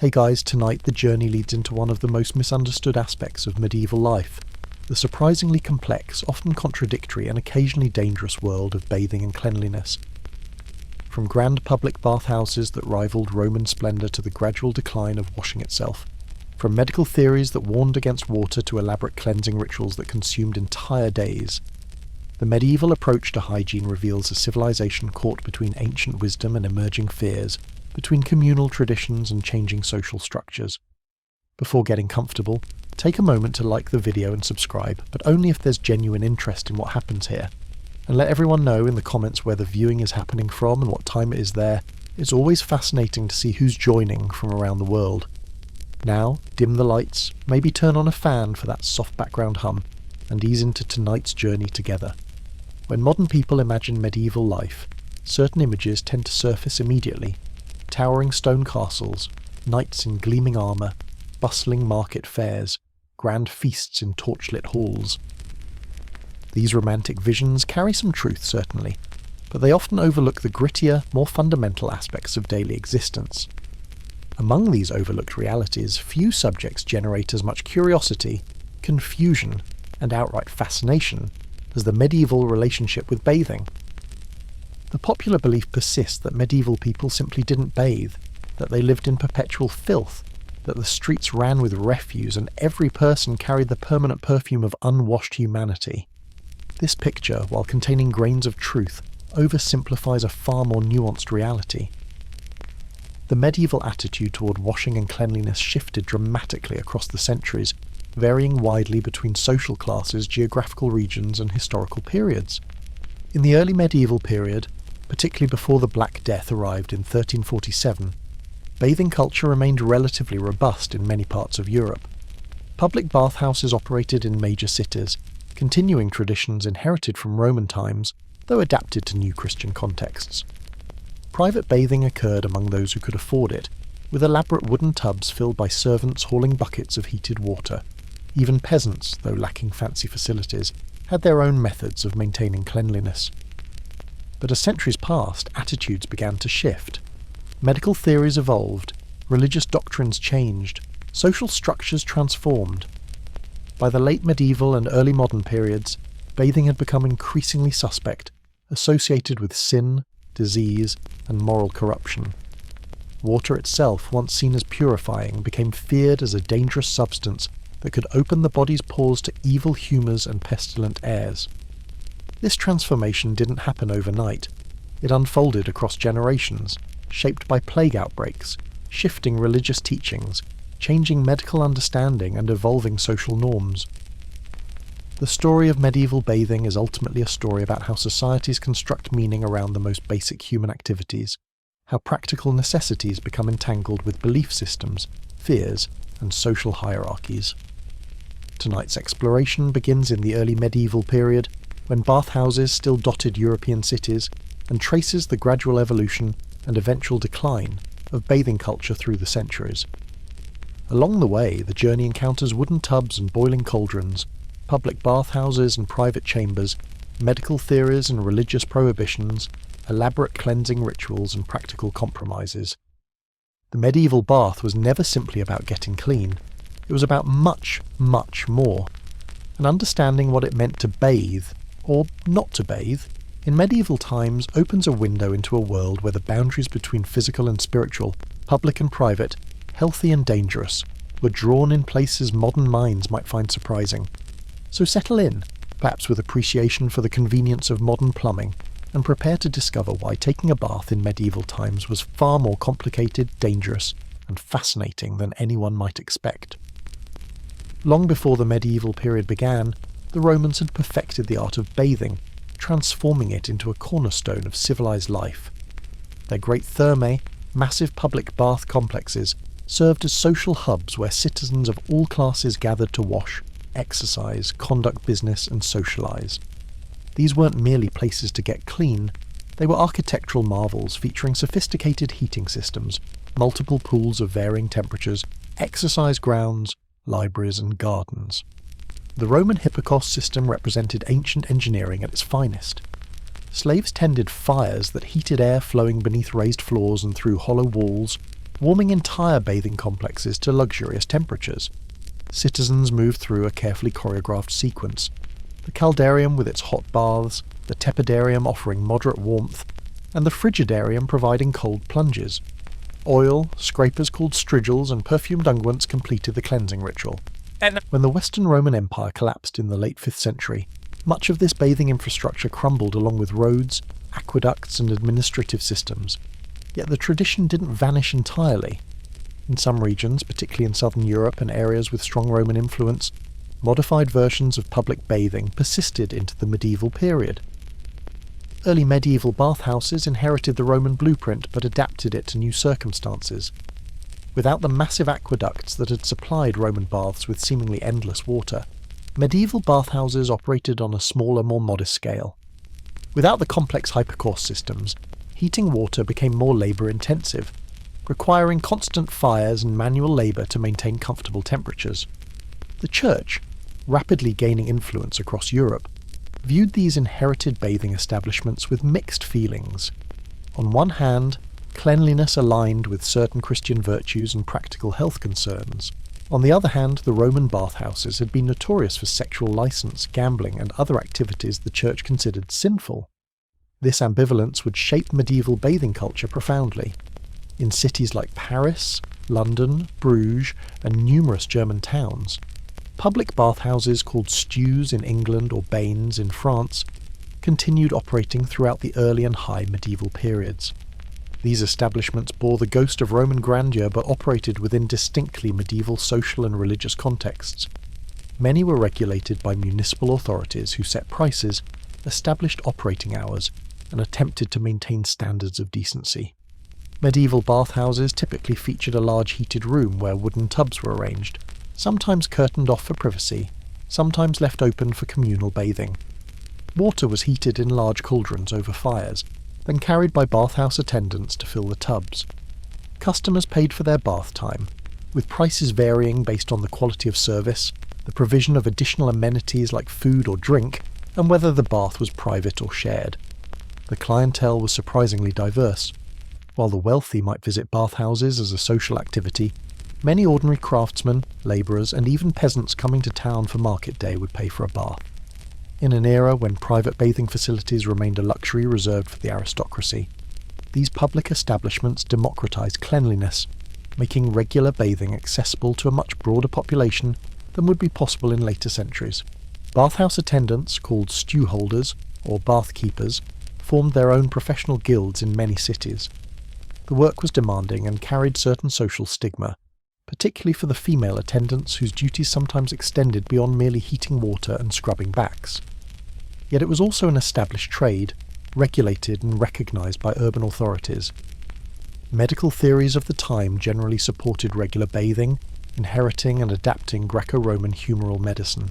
Hey guys, tonight the journey leads into one of the most misunderstood aspects of medieval life, the surprisingly complex, often contradictory and occasionally dangerous world of bathing and cleanliness. From grand public bathhouses that rivaled Roman splendour to the gradual decline of washing itself, from medical theories that warned against water to elaborate cleansing rituals that consumed entire days, the medieval approach to hygiene reveals a civilization caught between ancient wisdom and emerging fears, between communal traditions and changing social structures. Before getting comfortable, take a moment to like the video and subscribe, but only if there's genuine interest in what happens here. And let everyone know in the comments where the viewing is happening from and what time it is there. It's always fascinating to see who's joining from around the world. Now, dim the lights, maybe turn on a fan for that soft background hum, and ease into tonight's journey together. When modern people imagine medieval life, certain images tend to surface immediately. Towering stone castles, knights in gleaming armour, bustling market fairs, grand feasts in torchlit halls. These romantic visions carry some truth, certainly, but they often overlook the grittier, more fundamental aspects of daily existence. Among these overlooked realities, few subjects generate as much curiosity, confusion, and outright fascination as the medieval relationship with bathing. The popular belief persists that medieval people simply didn't bathe, that they lived in perpetual filth, that the streets ran with refuse and every person carried the permanent perfume of unwashed humanity. This picture, while containing grains of truth, oversimplifies a far more nuanced reality. The medieval attitude toward washing and cleanliness shifted dramatically across the centuries, varying widely between social classes, geographical regions, and historical periods. In the early medieval period, particularly before the Black Death arrived in 1347, bathing culture remained relatively robust in many parts of Europe. Public bathhouses operated in major cities, continuing traditions inherited from Roman times, though adapted to new Christian contexts. Private bathing occurred among those who could afford it, with elaborate wooden tubs filled by servants hauling buckets of heated water. Even peasants, though lacking fancy facilities, had their own methods of maintaining cleanliness. But as centuries passed, attitudes began to shift. Medical theories evolved, religious doctrines changed, social structures transformed. By the late medieval and early modern periods, bathing had become increasingly suspect, associated with sin, disease, and moral corruption. Water itself, once seen as purifying, became feared as a dangerous substance that could open the body's pores to evil humours and pestilent airs. This transformation didn't happen overnight. It unfolded across generations, shaped by plague outbreaks, shifting religious teachings, changing medical understanding and evolving social norms. The story of medieval bathing is ultimately a story about how societies construct meaning around the most basic human activities, how practical necessities become entangled with belief systems, fears, and social hierarchies. Tonight's exploration begins in the early medieval period, when bathhouses still dotted European cities, and traces the gradual evolution and eventual decline of bathing culture through the centuries. Along the way, the journey encounters wooden tubs and boiling cauldrons, public bathhouses and private chambers, medical theories and religious prohibitions, elaborate cleansing rituals and practical compromises. The medieval bath was never simply about getting clean. It was about much, much more. And understanding what it meant to bathe, or not to bathe, in medieval times opens a window into a world where the boundaries between physical and spiritual, public and private, healthy and dangerous, were drawn in places modern minds might find surprising. So settle in, perhaps with appreciation for the convenience of modern plumbing, and prepare to discover why taking a bath in medieval times was far more complicated, dangerous, and fascinating than anyone might expect. Long before the medieval period began, the Romans had perfected the art of bathing, transforming it into a cornerstone of civilized life. Their great thermae, massive public bath complexes, served as social hubs where citizens of all classes gathered to wash, exercise, conduct business, and socialize. These weren't merely places to get clean, they were architectural marvels featuring sophisticated heating systems, multiple pools of varying temperatures, exercise grounds, libraries, and gardens. The Roman Hippocos system represented ancient engineering at its finest. Slaves tended fires that heated air flowing beneath raised floors and through hollow walls, warming entire bathing complexes to luxurious temperatures. Citizens moved through a carefully choreographed sequence. The caldarium with its hot baths, the tepidarium offering moderate warmth, and the frigidarium providing cold plunges. Oil, scrapers called strigils, and perfumed unguents completed the cleansing ritual. When the Western Roman Empire collapsed in the late 5th century, much of this bathing infrastructure crumbled along with roads, aqueducts, and administrative systems. Yet the tradition didn't vanish entirely. In some regions, particularly in southern Europe and areas with strong Roman influence, modified versions of public bathing persisted into the medieval period. Early medieval bathhouses inherited the Roman blueprint but adapted it to new circumstances. Without the massive aqueducts that had supplied Roman baths with seemingly endless water, medieval bathhouses operated on a smaller, more modest scale. Without the complex hypercourse systems, heating water became more labour-intensive, requiring constant fires and manual labour to maintain comfortable temperatures. The Church, rapidly gaining influence across Europe, viewed these inherited bathing establishments with mixed feelings. On one hand, cleanliness aligned with certain Christian virtues and practical health concerns. On the other hand, the Roman bathhouses had been notorious for sexual license, gambling, and other activities the Church considered sinful. This ambivalence would shape medieval bathing culture profoundly. In cities like Paris, London, Bruges, and numerous German towns, public bathhouses called stews in England or bains in France continued operating throughout the early and high medieval periods. These establishments bore the ghost of Roman grandeur but operated within distinctly medieval social and religious contexts. Many were regulated by municipal authorities who set prices, established operating hours, and attempted to maintain standards of decency. Medieval bathhouses typically featured a large heated room where wooden tubs were arranged, sometimes curtained off for privacy, sometimes left open for communal bathing. Water was heated in large cauldrons over fires, then carried by bathhouse attendants to fill the tubs. Customers paid for their bath time, with prices varying based on the quality of service, the provision of additional amenities like food or drink, and whether the bath was private or shared. The clientele was surprisingly diverse. While the wealthy might visit bathhouses as a social activity, many ordinary craftsmen, labourers, and even peasants coming to town for market day would pay for a bath. In an era when private bathing facilities remained a luxury reserved for the aristocracy, these public establishments democratised cleanliness, making regular bathing accessible to a much broader population than would be possible in later centuries. Bathhouse attendants, called stew holders or bath keepers, formed their own professional guilds in many cities. The work was demanding and carried certain social stigma, particularly for the female attendants whose duties sometimes extended beyond merely heating water and scrubbing backs. Yet it was also an established trade, regulated and recognised by urban authorities. Medical theories of the time generally supported regular bathing, inheriting and adapting Greco-Roman humoral medicine.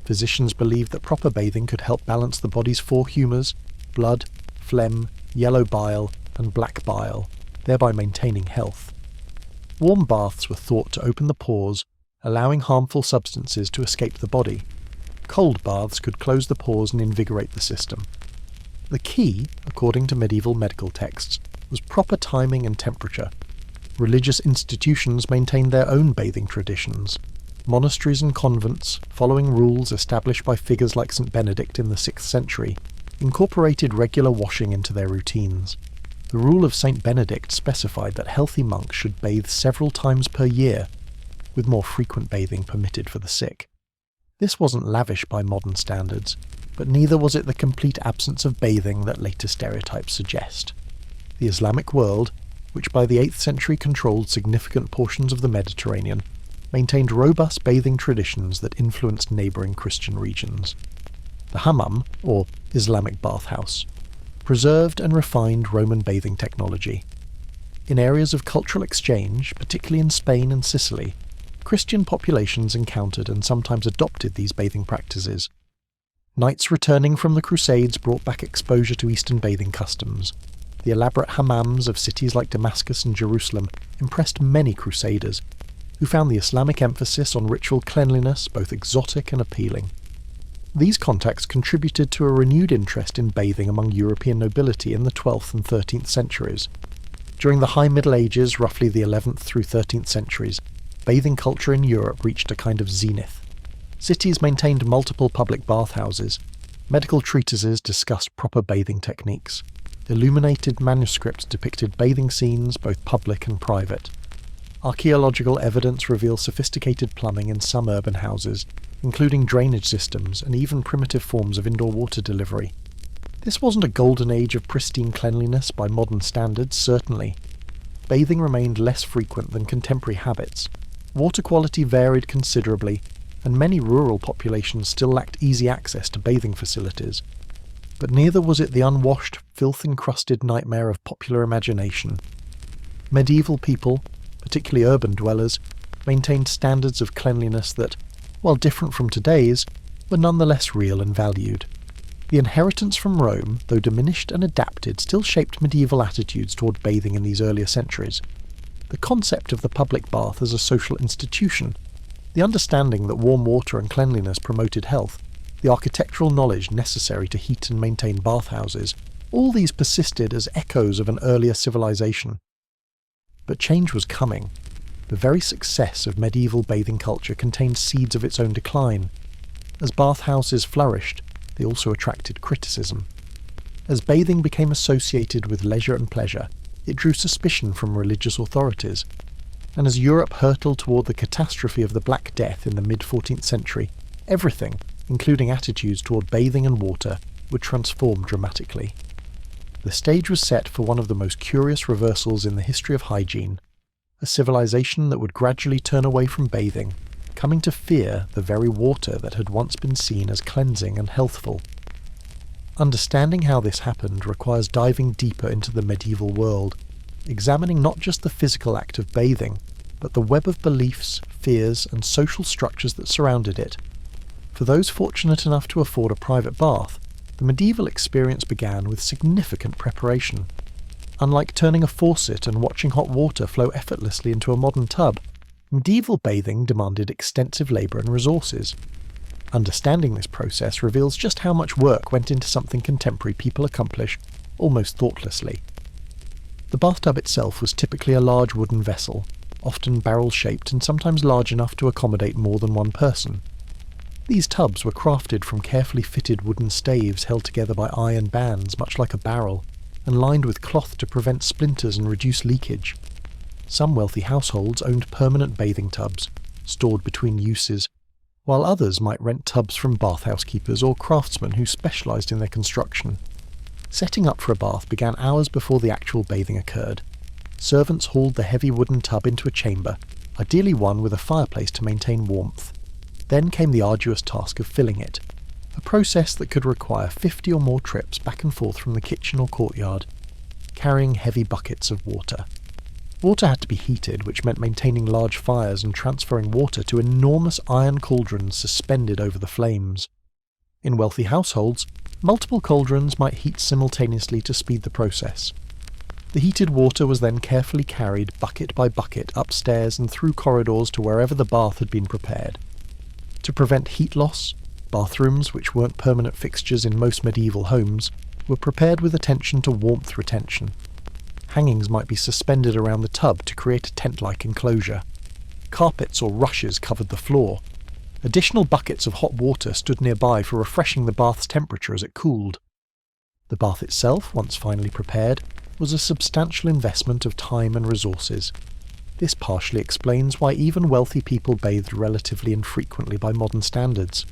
Physicians believed that proper bathing could help balance the body's four humours: blood, phlegm, yellow bile, and black bile, thereby maintaining health. Warm baths were thought to open the pores, allowing harmful substances to escape the body. Cold baths could close the pores and invigorate the system. The key, according to medieval medical texts, was proper timing and temperature. Religious institutions maintained their own bathing traditions. Monasteries and convents, following rules established by figures like St. Benedict in the 6th century, incorporated regular washing into their routines. The rule of St. Benedict specified that healthy monks should bathe several times per year, with more frequent bathing permitted for the sick. This wasn't lavish by modern standards, but neither was it the complete absence of bathing that later stereotypes suggest. The Islamic world, which by the 8th century controlled significant portions of the Mediterranean, maintained robust bathing traditions that influenced neighbouring Christian regions. The hammam, or Islamic bathhouse, preserved and refined Roman bathing technology. In areas of cultural exchange, particularly in Spain and Sicily, Christian populations encountered and sometimes adopted these bathing practices. Knights returning from the Crusades brought back exposure to Eastern bathing customs. The elaborate hammams of cities like Damascus and Jerusalem impressed many crusaders, who found the Islamic emphasis on ritual cleanliness both exotic and appealing. These contexts contributed to a renewed interest in bathing among European nobility in the 12th and 13th centuries. During the High Middle Ages, roughly the 11th through 13th centuries, bathing culture in Europe reached a kind of zenith. Cities maintained multiple public bathhouses. Medical treatises discussed proper bathing techniques. Illuminated manuscripts depicted bathing scenes, both public and private. Archaeological evidence reveals sophisticated plumbing in some urban houses, including drainage systems and even primitive forms of indoor water delivery. This wasn't a golden age of pristine cleanliness by modern standards, certainly. Bathing remained less frequent than contemporary habits. Water quality varied considerably, and many rural populations still lacked easy access to bathing facilities. But neither was it the unwashed, filth-encrusted nightmare of popular imagination. Medieval people, particularly urban dwellers, maintained standards of cleanliness that, while different from today's, were nonetheless real and valued. The inheritance from Rome, though diminished and adapted, still shaped medieval attitudes toward bathing in these earlier centuries. The concept of the public bath as a social institution, the understanding that warm water and cleanliness promoted health, the architectural knowledge necessary to heat and maintain bathhouses, all these persisted as echoes of an earlier civilization. But change was coming. The very success of medieval bathing culture contained seeds of its own decline. As bathhouses flourished, they also attracted criticism. As bathing became associated with leisure and pleasure, it drew suspicion from religious authorities. And as Europe hurtled toward the catastrophe of the Black Death in the mid-14th century, everything, including attitudes toward bathing and water, would transform dramatically. The stage was set for one of the most curious reversals in the history of hygiene, a civilization that would gradually turn away from bathing, coming to fear the very water that had once been seen as cleansing and healthful. Understanding how this happened requires diving deeper into the medieval world, examining not just the physical act of bathing, but the web of beliefs, fears, and social structures that surrounded it. For those fortunate enough to afford a private bath, the medieval experience began with significant preparation. Unlike turning a faucet and watching hot water flow effortlessly into a modern tub, medieval bathing demanded extensive labour and resources. Understanding this process reveals just how much work went into something contemporary people accomplish almost thoughtlessly. The bathtub itself was typically a large wooden vessel, often barrel-shaped and sometimes large enough to accommodate more than one person. These tubs were crafted from carefully fitted wooden staves held together by iron bands, much like a barrel, and lined with cloth to prevent splinters and reduce leakage. Some wealthy households owned permanent bathing tubs, stored between uses, while others might rent tubs from bathhouse keepers or craftsmen who specialised in their construction. Setting up for a bath began hours before the actual bathing occurred. Servants hauled the heavy wooden tub into a chamber, ideally one with a fireplace to maintain warmth. Then came the arduous task of filling it, a process that could require 50 or more trips back and forth from the kitchen or courtyard, carrying heavy buckets of water. Water had to be heated, which meant maintaining large fires and transferring water to enormous iron cauldrons suspended over the flames. In wealthy households, multiple cauldrons might heat simultaneously to speed the process. The heated water was then carefully carried bucket by bucket upstairs and through corridors to wherever the bath had been prepared. To prevent heat loss, bathrooms, which weren't permanent fixtures in most medieval homes, were prepared with attention to warmth retention. Hangings might be suspended around the tub to create a tent-like enclosure. Carpets or rushes covered the floor. Additional buckets of hot water stood nearby for refreshing the bath's temperature as it cooled. The bath itself, once finally prepared, was a substantial investment of time and resources. This partially explains why even wealthy people bathed relatively infrequently by modern standards.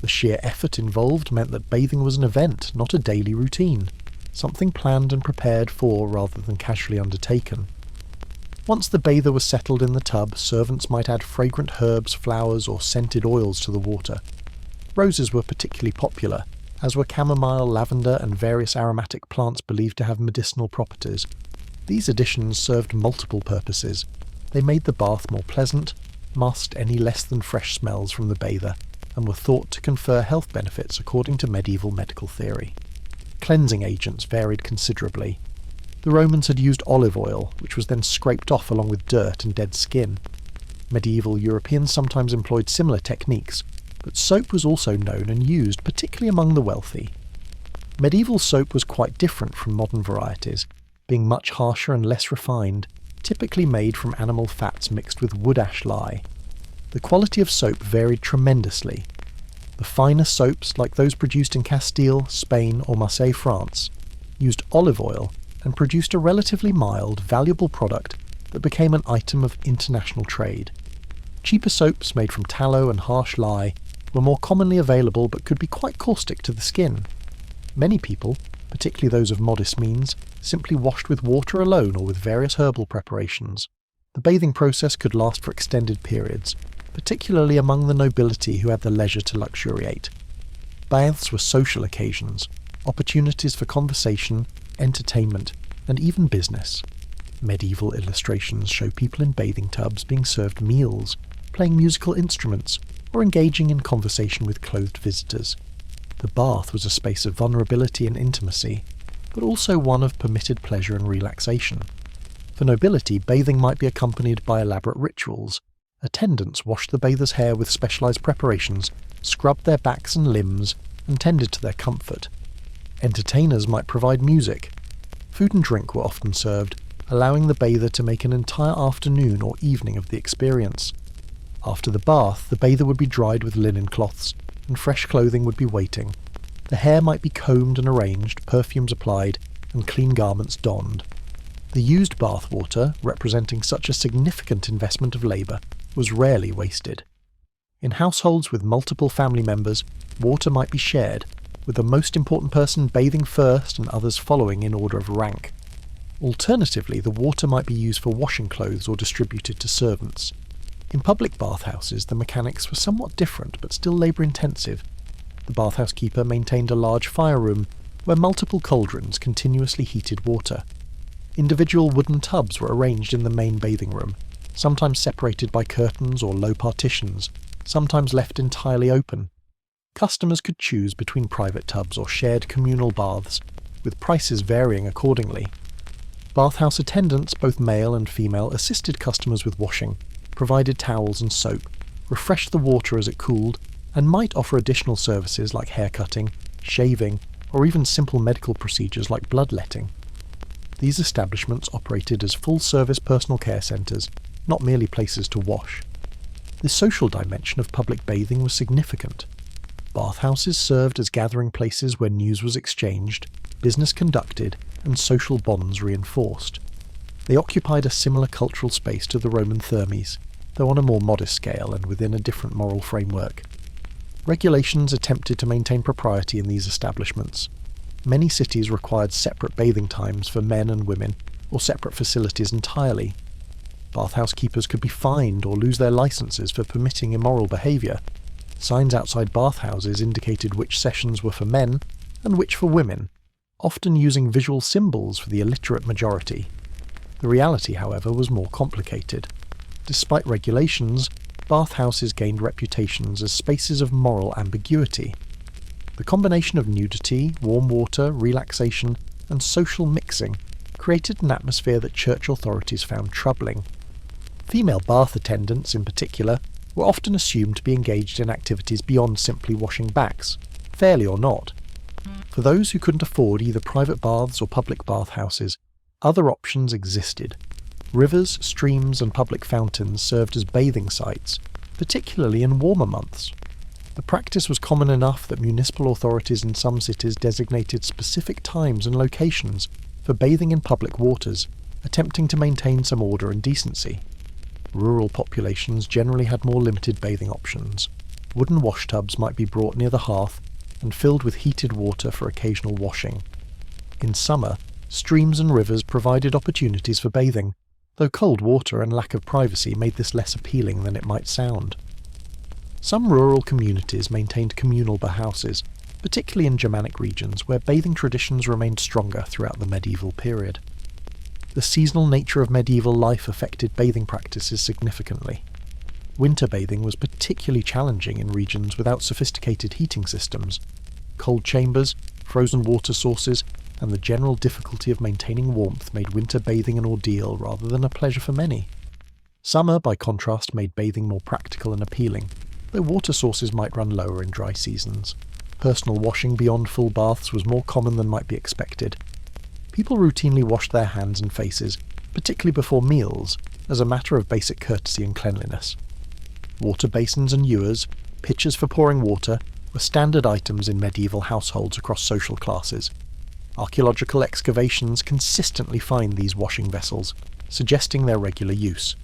The sheer effort involved meant that bathing was an event, not a daily routine, something planned and prepared for rather than casually undertaken. Once the bather was settled in the tub, servants might add fragrant herbs, flowers, or scented oils to the water. Roses were particularly popular, as were chamomile, lavender, and various aromatic plants believed to have medicinal properties. These additions served multiple purposes. They made the bath more pleasant, masked any less than fresh smells from the bather, and were thought to confer health benefits according to medieval medical theory. Cleansing agents varied considerably. The Romans had used olive oil, which was then scraped off along with dirt and dead skin. Medieval Europeans sometimes employed similar techniques, but soap was also known and used, particularly among the wealthy. Medieval soap was quite different from modern varieties. being much harsher and less refined, typically made from animal fats mixed with wood ash lye. The quality of soap varied tremendously. The finer soaps, like those produced in Castile, Spain or Marseille, France, used olive oil and produced a relatively mild, valuable product that became an item of international trade. Cheaper soaps made from tallow and harsh lye were more commonly available but could be quite caustic to the skin. Many people, particularly those of modest means, simply washed with water alone or with various herbal preparations. The bathing process could last for extended periods, particularly among the nobility who had the leisure to luxuriate. Baths were social occasions, opportunities for conversation, entertainment, and even business. Medieval illustrations show people in bathing tubs being served meals, playing musical instruments, or engaging in conversation with clothed visitors. The bath was a space of vulnerability and intimacy, but also one of permitted pleasure and relaxation. For nobility, bathing might be accompanied by elaborate rituals. Attendants washed the bather's hair with specialized preparations, scrubbed their backs and limbs, and tended to their comfort. Entertainers might provide music. Food and drink were often served, allowing the bather to make an entire afternoon or evening of the experience. After the bath, the bather would be dried with linen cloths, and fresh clothing would be waiting. The hair might be combed and arranged, perfumes applied, and clean garments donned. The used bath water, representing such a significant investment of labour, was rarely wasted. In households with multiple family members, water might be shared, with the most important person bathing first and others following in order of rank. Alternatively, the water might be used for washing clothes or distributed to servants. In public bathhouses, the mechanics were somewhat different but still labour-intensive. The bathhouse keeper maintained a large fire room where multiple cauldrons continuously heated water. Individual wooden tubs were arranged in the main bathing room, sometimes separated by curtains or low partitions, sometimes left entirely open. Customers could choose between private tubs or shared communal baths, with prices varying accordingly. Bathhouse attendants, both male and female, assisted customers with washing, provided towels and soap, refreshed the water as it cooled, and might offer additional services like haircutting, shaving, or even simple medical procedures like bloodletting. These establishments operated as full-service personal care centres, not merely places to wash. The social dimension of public bathing was significant. Bathhouses served as gathering places where news was exchanged, business conducted, and social bonds reinforced. They occupied a similar cultural space to the Roman thermes, though on a more modest scale and within a different moral framework. Regulations attempted to maintain propriety in these establishments. Many cities required separate bathing times for men and women, or separate facilities entirely. Bathhouse keepers could be fined or lose their licenses for permitting immoral behaviour. Signs outside bathhouses indicated which sessions were for men and which for women, often using visual symbols for the illiterate majority. The reality, however, was more complicated. Despite regulations, bathhouses gained reputations as spaces of moral ambiguity. The combination of nudity, warm water, relaxation, and social mixing created an atmosphere that church authorities found troubling. Female bath attendants, in particular, were often assumed to be engaged in activities beyond simply washing backs, fairly or not. For those who couldn't afford either private baths or public bathhouses, other options existed. Rivers, streams, and public fountains served as bathing sites, particularly in warmer months. The practice was common enough that municipal authorities in some cities designated specific times and locations for bathing in public waters, attempting to maintain some order and decency. Rural populations generally had more limited bathing options. Wooden washtubs might be brought near the hearth and filled with heated water for occasional washing. In summer, streams and rivers provided opportunities for bathing, though cold water and lack of privacy made this less appealing than it might sound. Some rural communities maintained communal bathhouses, particularly in Germanic regions where bathing traditions remained stronger throughout the medieval period. The seasonal nature of medieval life affected bathing practices significantly. Winter bathing was particularly challenging in regions without sophisticated heating systems. Cold chambers, frozen water sources, and the general difficulty of maintaining warmth made winter bathing an ordeal rather than a pleasure for many. Summer, by contrast, made bathing more practical and appealing, though water sources might run lower in dry seasons. Personal washing beyond full baths was more common than might be expected. people routinely washed their hands and faces, particularly before meals, as a matter of basic courtesy and cleanliness. Water basins and ewers, pitchers for pouring water, were standard items in medieval households across social classes. Archaeological excavations consistently find these washing vessels, suggesting their regular use.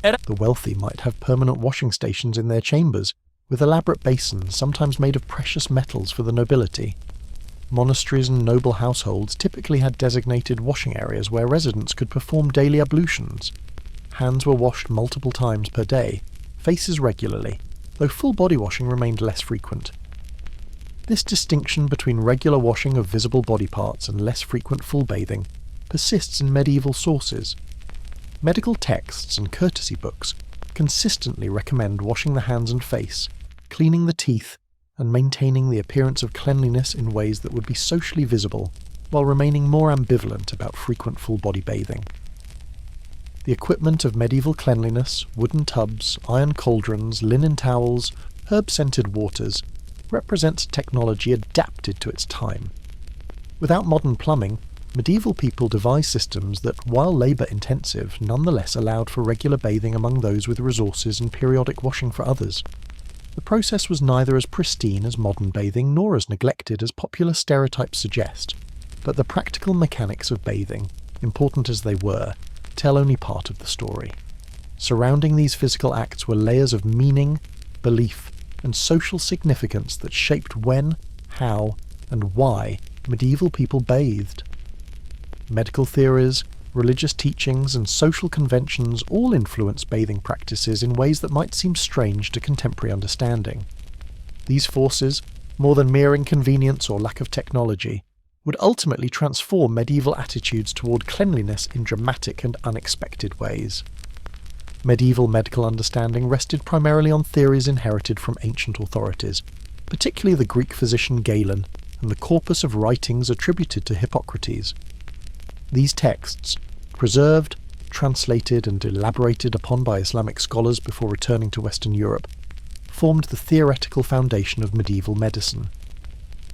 The wealthy might have permanent washing stations in their chambers, with elaborate basins sometimes made of precious metals for the nobility. Monasteries and noble households typically had designated washing areas where residents could perform daily ablutions. Hands were washed multiple times per day, faces regularly, though full body washing remained less frequent. This distinction between regular washing of visible body parts and less frequent full bathing persists in medieval sources. Medical texts and courtesy books consistently recommend washing the hands and face, cleaning the teeth, and maintaining the appearance of cleanliness in ways that would be socially visible, while remaining more ambivalent about frequent full-body bathing. The equipment of medieval cleanliness, wooden tubs, iron cauldrons, linen towels, herb-scented waters, represents technology adapted to its time. Without modern plumbing, medieval people devised systems that, while labour-intensive, nonetheless allowed for regular bathing among those with resources and periodic washing for others. The process was neither as pristine as modern bathing nor as neglected as popular stereotypes suggest, but the practical mechanics of bathing, important as they were, tell only part of the story. Surrounding these physical acts were layers of meaning, belief, and social significance that shaped when, how, and why medieval people bathed. Medical theories, religious teachings, and social conventions all influence bathing practices in ways that might seem strange to contemporary understanding. These forces, more than mere inconvenience or lack of technology, would ultimately transform medieval attitudes toward cleanliness in dramatic and unexpected ways. Medieval medical understanding rested primarily on theories inherited from ancient authorities, particularly the Greek physician Galen and the corpus of writings attributed to Hippocrates. These texts, preserved, translated and elaborated upon by Islamic scholars before returning to Western Europe, formed the theoretical foundation of medieval medicine.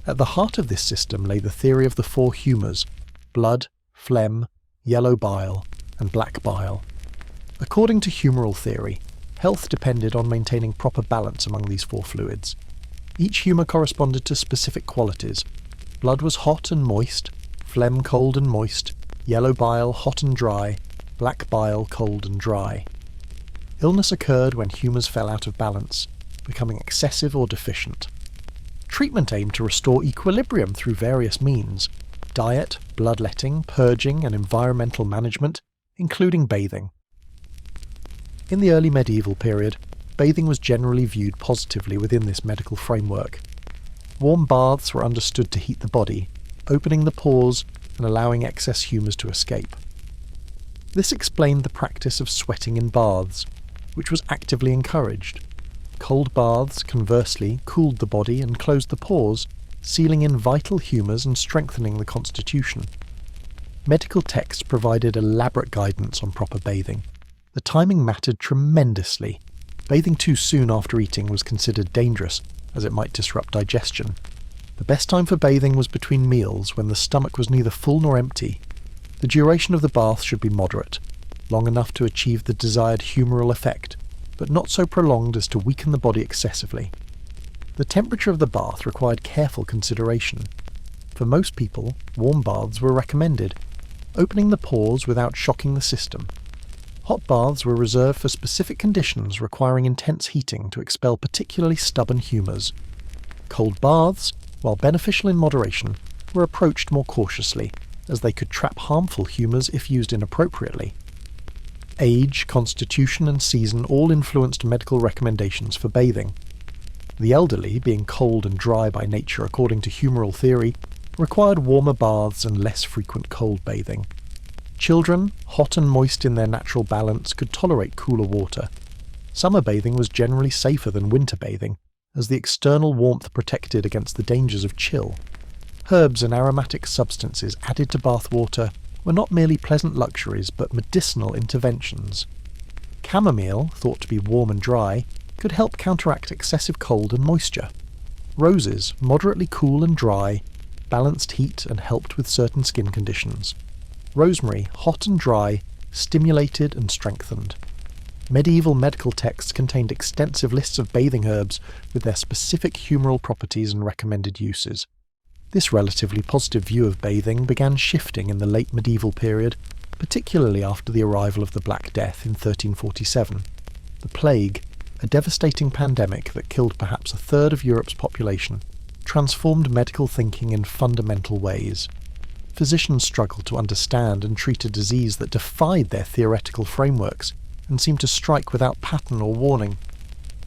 At the heart of this system lay the theory of the four humours: blood, phlegm, yellow bile, and black bile. According to humoral theory, health depended on maintaining proper balance among these four fluids. Each humour corresponded to specific qualities. Blood was hot and moist, phlegm cold and moist, yellow bile hot and dry, black bile cold and dry. Illness occurred when humours fell out of balance, becoming excessive or deficient. Treatment aimed to restore equilibrium through various means: diet, bloodletting, purging, and environmental management, including bathing. In the early medieval period, bathing was generally viewed positively within this medical framework. Warm baths were understood to heat the body, opening the pores and allowing excess humours to escape. This explained the practice of sweating in baths, which was actively encouraged. Cold baths, conversely, cooled the body and closed the pores, sealing in vital humours and strengthening the constitution. Medical texts provided elaborate guidance on proper bathing. The timing mattered tremendously. Bathing too soon after eating was considered dangerous, as it might disrupt digestion. The best time for bathing was between meals, when the stomach was neither full nor empty. The duration of the bath should be moderate, long enough to achieve the desired humoral effect, but not so prolonged as to weaken the body excessively. The temperature of the bath required careful consideration. For most people, warm baths were recommended, opening the pores without shocking the system. Hot baths were reserved for specific conditions requiring intense heating to expel particularly stubborn humours. Cold baths, while beneficial in moderation, were approached more cautiously, as they could trap harmful humours if used inappropriately. Age, constitution and season all influenced medical recommendations for bathing. The elderly, being cold and dry by nature according to humoral theory, required warmer baths and less frequent cold bathing. Children, hot and moist in their natural balance, could tolerate cooler water. Summer bathing was generally safer than winter bathing, as the external warmth protected against the dangers of chill. Herbs and aromatic substances added to bath water were not merely pleasant luxuries but medicinal interventions. Chamomile, thought to be warm and dry, could help counteract excessive cold and moisture. Roses, moderately cool and dry, balanced heat and helped with certain skin conditions. Rosemary, hot and dry, stimulated and strengthened. Medieval medical texts contained extensive lists of bathing herbs with their specific humoral properties and recommended uses. This relatively positive view of bathing began shifting in the late medieval period, particularly after the arrival of the Black Death in 1347. The plague, a devastating pandemic that killed perhaps a third of Europe's population, transformed medical thinking in fundamental ways. Physicians struggled to understand and treat a disease that defied their theoretical frameworks and seemed to strike without pattern or warning.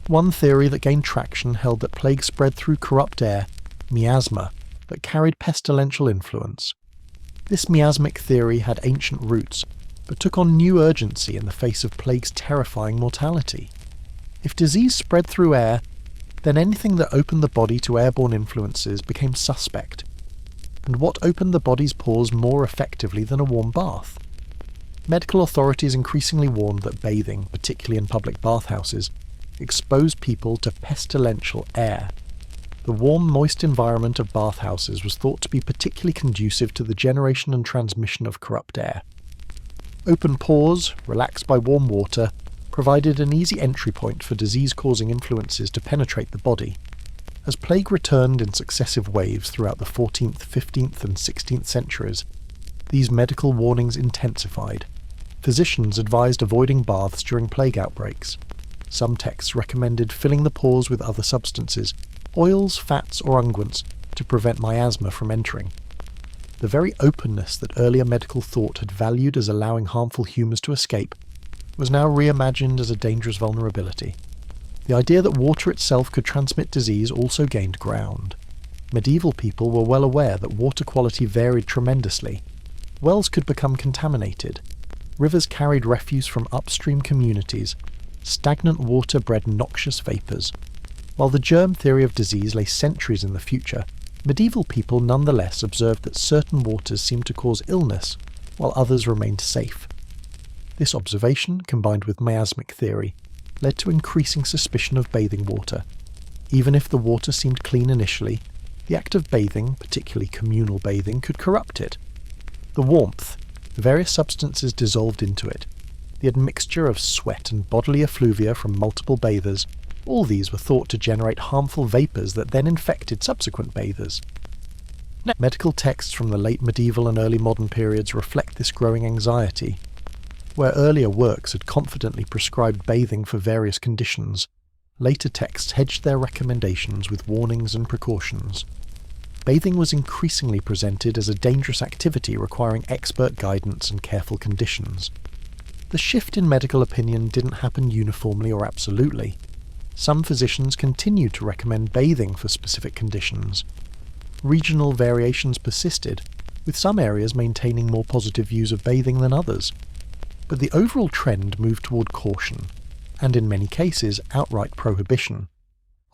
One theory that gained traction held that plague spread through corrupt air, miasma, that carried pestilential influence. This miasmic theory had ancient roots, but took on new urgency in the face of plague's terrifying mortality. If disease spread through air, then anything that opened the body to airborne influences became suspect. And what opened the body's pores more effectively than a warm bath? Medical authorities increasingly warned that bathing, particularly in public bathhouses, exposed people to pestilential air. The warm, moist environment of bathhouses was thought to be particularly conducive to the generation and transmission of corrupt air. Open pores, relaxed by warm water, provided an easy entry point for disease-causing influences to penetrate the body. As plague returned in successive waves throughout the 14th, 15th and 16th centuries, these medical warnings intensified. Physicians advised avoiding baths during plague outbreaks. Some texts recommended filling the pores with other substances, oils, fats or unguents, to prevent miasma from entering. The very openness that earlier medical thought had valued as allowing harmful humours to escape was now reimagined as a dangerous vulnerability. The idea that water itself could transmit disease also gained ground. Medieval people were well aware that water quality varied tremendously. Wells could become contaminated. Rivers carried refuse from upstream communities. Stagnant water bred noxious vapours. While the germ theory of disease lay centuries in the future, medieval people nonetheless observed that certain waters seemed to cause illness, while others remained safe. This observation, combined with miasmic theory, led to increasing suspicion of bathing water. Even if the water seemed clean initially, the act of bathing, particularly communal bathing, could corrupt it. The warmth, the various substances dissolved into it, the admixture of sweat and bodily effluvia from multiple bathers, all these were thought to generate harmful vapours that then infected subsequent bathers. Medical texts from the late medieval and early modern periods reflect this growing anxiety. Where earlier works had confidently prescribed bathing for various conditions, later texts hedged their recommendations with warnings and precautions. Bathing was increasingly presented as a dangerous activity requiring expert guidance and careful conditions. The shift in medical opinion didn't happen uniformly or absolutely. Some physicians continued to recommend bathing for specific conditions. Regional variations persisted, with some areas maintaining more positive views of bathing than others. But the overall trend moved toward caution, and in many cases outright prohibition.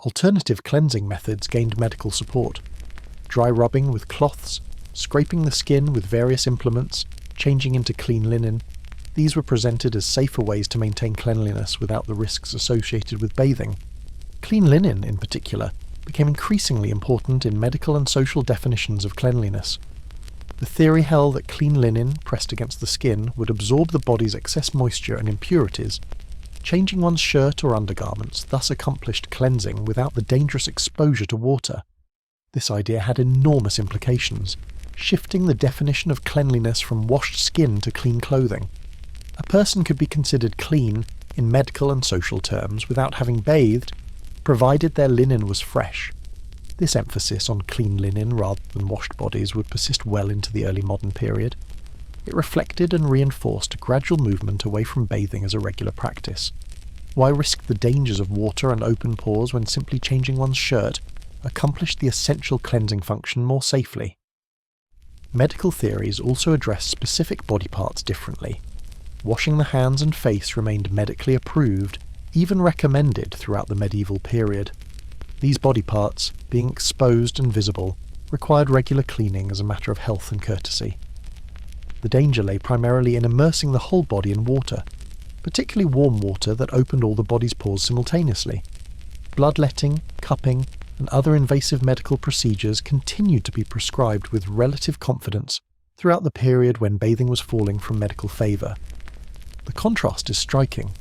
Alternative cleansing methods gained medical support. Dry rubbing with cloths, scraping the skin with various implements, changing into clean linen, these were presented as safer ways to maintain cleanliness without the risks associated with bathing. Clean linen, in particular, became increasingly important in medical and social definitions of cleanliness. The theory held that clean linen, pressed against the skin, would absorb the body's excess moisture and impurities. Changing one's shirt or undergarments thus accomplished cleansing without the dangerous exposure to water. This idea had enormous implications, shifting the definition of cleanliness from washed skin to clean clothing. A person could be considered clean, in medical and social terms, without having bathed, provided their linen was fresh. This emphasis on clean linen rather than washed bodies would persist well into the early modern period. It reflected and reinforced a gradual movement away from bathing as a regular practice. Why risk the dangers of water and open pores when simply changing one's shirt accomplished the essential cleansing function more safely? Medical theories also addressed specific body parts differently. Washing the hands and face remained medically approved, even recommended throughout the medieval period. These body parts, being exposed and visible, required regular cleaning as a matter of health and courtesy. The danger lay primarily in immersing the whole body in water, particularly warm water that opened all the body's pores simultaneously. Bloodletting, cupping, and other invasive medical procedures continued to be prescribed with relative confidence throughout the period when bathing was falling from medical favour. The contrast is striking.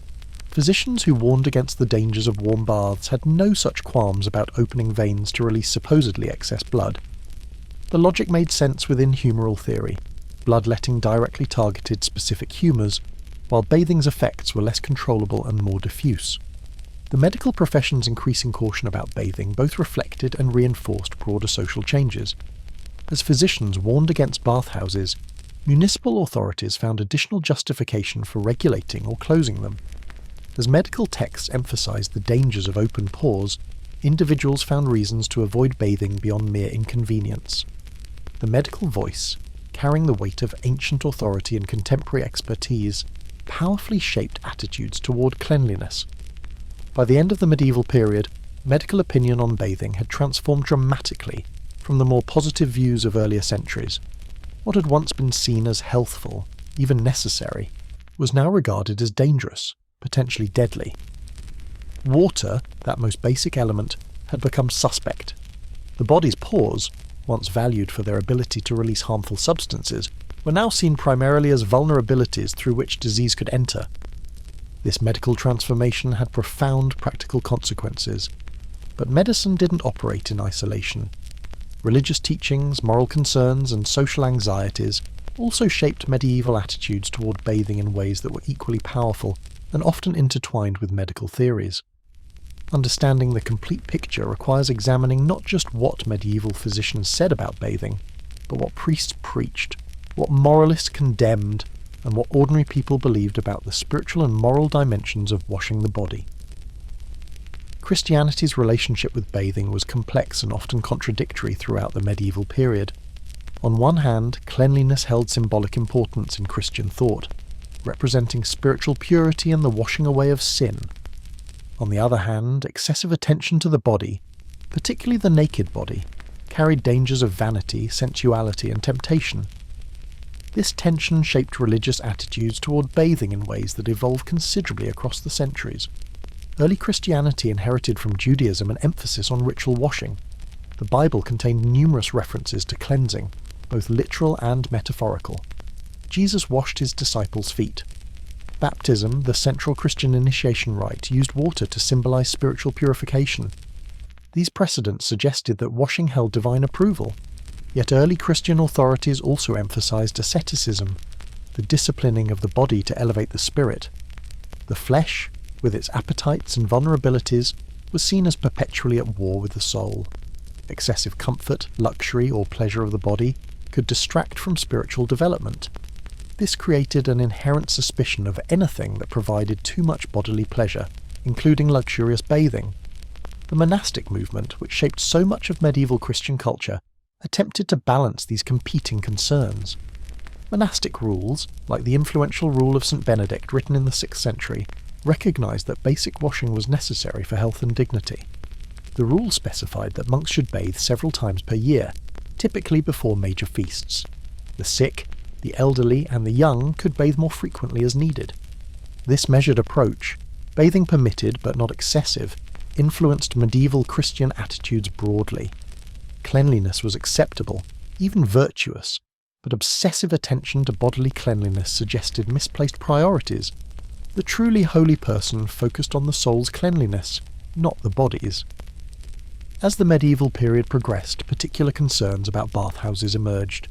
Physicians who warned against the dangers of warm baths had no such qualms about opening veins to release supposedly excess blood. The logic made sense within humoral theory. Bloodletting directly targeted specific humours, while bathing's effects were less controllable and more diffuse. The medical profession's increasing caution about bathing both reflected and reinforced broader social changes. As physicians warned against bathhouses, municipal authorities found additional justification for regulating or closing them. As medical texts emphasised the dangers of open pores, individuals found reasons to avoid bathing beyond mere inconvenience. The medical voice, carrying the weight of ancient authority and contemporary expertise, powerfully shaped attitudes toward cleanliness. By the end of the medieval period, medical opinion on bathing had transformed dramatically from the more positive views of earlier centuries. What had once been seen as healthful, even necessary, was now regarded as dangerous, potentially deadly. Water, that most basic element, had become suspect. The body's pores, once valued for their ability to release harmful substances, were now seen primarily as vulnerabilities through which disease could enter. This medical transformation had profound practical consequences, but medicine didn't operate in isolation. Religious teachings, moral concerns, and social anxieties also shaped medieval attitudes toward bathing in ways that were equally powerful and often intertwined with medical theories. Understanding the complete picture requires examining not just what medieval physicians said about bathing, but what priests preached, what moralists condemned, and what ordinary people believed about the spiritual and moral dimensions of washing the body. Christianity's relationship with bathing was complex and often contradictory throughout the medieval period. On one hand, cleanliness held symbolic importance in Christian thought, representing spiritual purity and the washing away of sin. On the other hand, excessive attention to the body, particularly the naked body, carried dangers of vanity, sensuality, and temptation. This tension shaped religious attitudes toward bathing in ways that evolved considerably across the centuries. Early Christianity inherited from Judaism an emphasis on ritual washing. The Bible contained numerous references to cleansing, both literal and metaphorical. Jesus washed his disciples' feet. Baptism, the central Christian initiation rite, used water to symbolize spiritual purification. These precedents suggested that washing held divine approval. Yet early Christian authorities also emphasized asceticism, the disciplining of the body to elevate the spirit. The flesh, with its appetites and vulnerabilities, was seen as perpetually at war with the soul. Excessive comfort, luxury, or pleasure of the body could distract from spiritual development. This created an inherent suspicion of anything that provided too much bodily pleasure, including luxurious bathing. The monastic movement, which shaped so much of medieval Christian culture, attempted to balance these competing concerns. Monastic rules, like the influential rule of St. Benedict written in the 6th century, recognised that basic washing was necessary for health and dignity. The rule specified that monks should bathe several times per year, typically before major feasts. The sick, the elderly, and the young could bathe more frequently as needed. This measured approach, bathing permitted but not excessive, influenced medieval Christian attitudes broadly. Cleanliness was acceptable, even virtuous, but obsessive attention to bodily cleanliness suggested misplaced priorities. The truly holy person focused on the soul's cleanliness, not the body's. As the medieval period progressed, particular concerns about bathhouses emerged.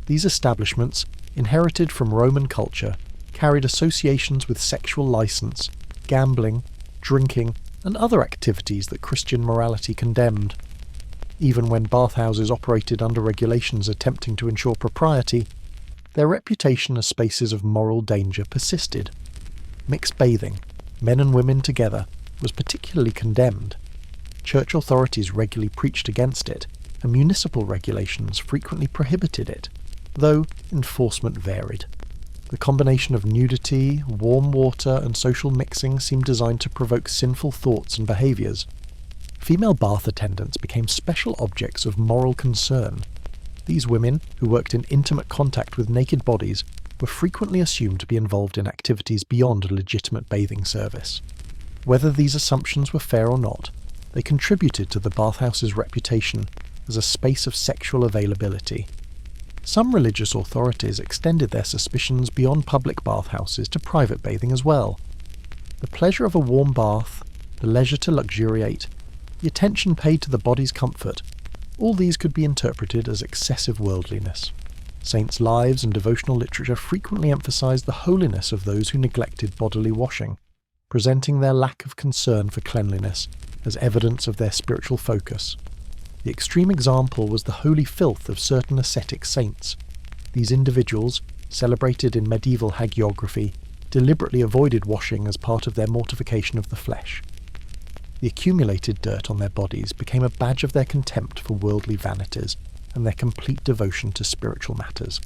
These establishments, inherited from Roman culture, carried associations with sexual license, gambling, drinking, and other activities that Christian morality condemned. Even when bathhouses operated under regulations attempting to ensure propriety, their reputation as spaces of moral danger persisted. Mixed bathing, men and women together, was particularly condemned. Church authorities regularly preached against it, and municipal regulations frequently prohibited it, though enforcement varied. The combination of nudity, warm water, and social mixing seemed designed to provoke sinful thoughts and behaviours. Female bath attendants became special objects of moral concern. These women, who worked in intimate contact with naked bodies, were frequently assumed to be involved in activities beyond a legitimate bathing service. Whether these assumptions were fair or not, They contributed to the bathhouse's reputation as a space of sexual availability. Some religious authorities extended their suspicions beyond public bathhouses to private bathing as well. The pleasure of a warm bath, the leisure to luxuriate, the attention paid to the body's comfort, all these could be interpreted as excessive worldliness. Saints' lives and devotional literature frequently emphasized the holiness of those who neglected bodily washing, presenting their lack of concern for cleanliness as evidence of their spiritual focus. The extreme example was the holy filth of certain ascetic saints. These individuals, celebrated in medieval hagiography, deliberately avoided washing as part of their mortification of the flesh. The accumulated dirt on their bodies became a badge of their contempt for worldly vanities and their complete devotion to spiritual matters.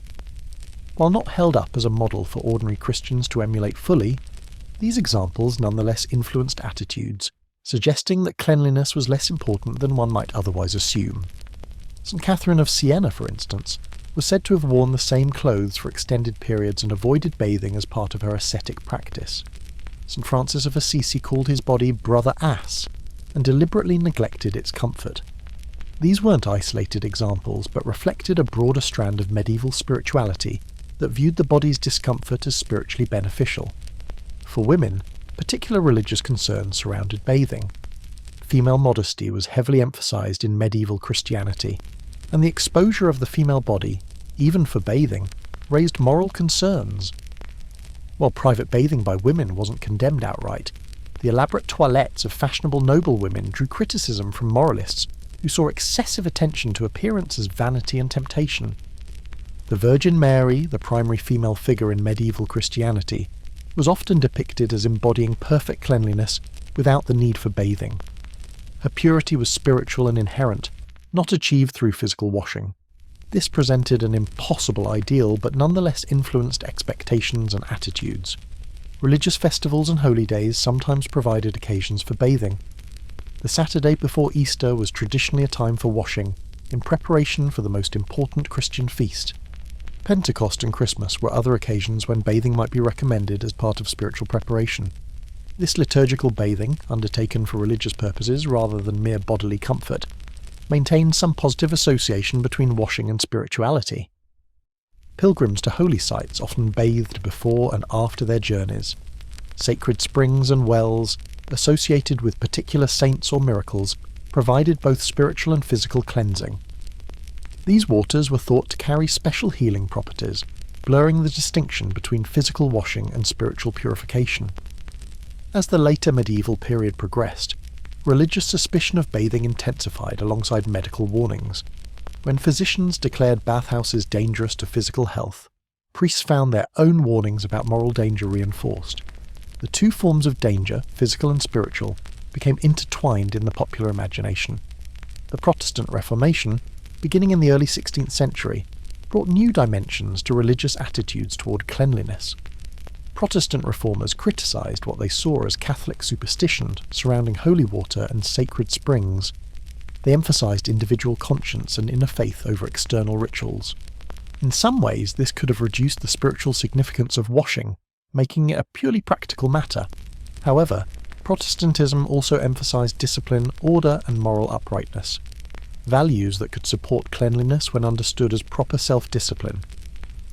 While not held up as a model for ordinary Christians to emulate fully, these examples nonetheless influenced attitudes, suggesting that cleanliness was less important than one might otherwise assume. St. Catherine of Siena, for instance, was said to have worn the same clothes for extended periods and avoided bathing as part of her ascetic practice. St. Francis of Assisi called his body brother ass, and deliberately neglected its comfort. These weren't isolated examples, but reflected a broader strand of medieval spirituality that viewed the body's discomfort as spiritually beneficial. For women, particular religious concerns surrounded bathing. Female modesty was heavily emphasized in medieval Christianity, and the exposure of the female body, even for bathing, raised moral concerns. While private bathing by women wasn't condemned outright, the elaborate toilettes of fashionable noblewomen drew criticism from moralists who saw excessive attention to appearance as vanity and temptation. The Virgin Mary, the primary female figure in medieval Christianity, was often depicted as embodying perfect cleanliness without the need for bathing. Her purity was spiritual and inherent, not achieved through physical washing. This presented an impossible ideal, but nonetheless influenced expectations and attitudes. Religious festivals and holy days sometimes provided occasions for bathing. The Saturday before Easter was traditionally a time for washing, in preparation for the most important Christian feast. Pentecost and Christmas were other occasions when bathing might be recommended as part of spiritual preparation. This liturgical bathing, undertaken for religious purposes rather than mere bodily comfort, maintained some positive association between washing and spirituality. Pilgrims to holy sites often bathed before and after their journeys. Sacred springs and wells, associated with particular saints or miracles, provided both spiritual and physical cleansing. These waters were thought to carry special healing properties, blurring the distinction between physical washing and spiritual purification. As the later medieval period progressed, religious suspicion of bathing intensified alongside medical warnings. When physicians declared bathhouses dangerous to physical health, priests found their own warnings about moral danger reinforced. The two forms of danger, physical and spiritual, became intertwined in the popular imagination. The Protestant Reformation, beginning in the early 16th century, brought new dimensions to religious attitudes toward cleanliness. Protestant reformers criticised what they saw as Catholic superstition surrounding holy water and sacred springs. They emphasised individual conscience and inner faith over external rituals. In some ways, this could have reduced the spiritual significance of washing, making it a purely practical matter. However, Protestantism also emphasised discipline, order and moral uprightness, values that could support cleanliness when understood as proper self-discipline.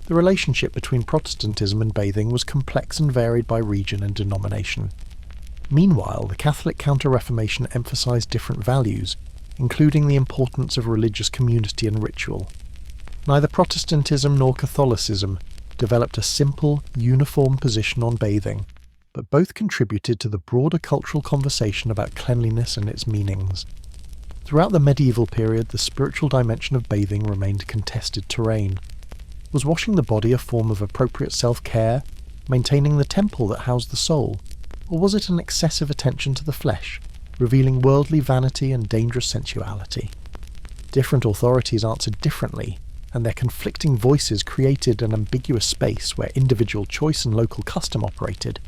The relationship between Protestantism and bathing was complex and varied by region and denomination. Meanwhile, the Catholic Counter-Reformation emphasised different values, including the importance of religious community and ritual. Neither Protestantism nor Catholicism developed a simple, uniform position on bathing, but both contributed to the broader cultural conversation about cleanliness and its meanings. Throughout the medieval period, the spiritual dimension of bathing remained contested terrain. Was washing the body a form of appropriate self-care, maintaining the temple that housed the soul, or was it an excessive attention to the flesh, revealing worldly vanity and dangerous sensuality? Different authorities answered differently, and their conflicting voices created an ambiguous space where individual choice and local custom operated.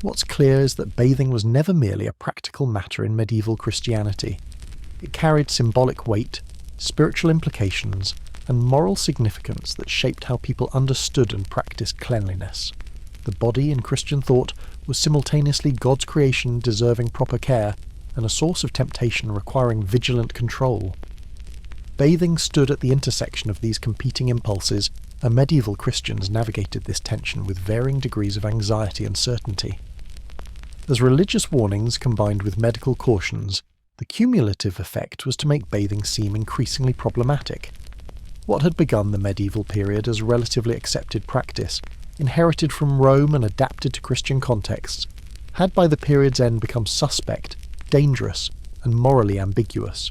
What's clear is that bathing was never merely a practical matter in medieval Christianity. It carried symbolic weight, spiritual implications, and moral significance that shaped how people understood and practiced cleanliness. The body in Christian thought was simultaneously God's creation deserving proper care, and a source of temptation requiring vigilant control. Bathing stood at the intersection of these competing impulses, and medieval Christians navigated this tension with varying degrees of anxiety and certainty. As religious warnings combined with medical cautions, the cumulative effect was to make bathing seem increasingly problematic. What had begun the medieval period as a relatively accepted practice, inherited from Rome and adapted to Christian contexts, had by the period's end become suspect, dangerous, and morally ambiguous.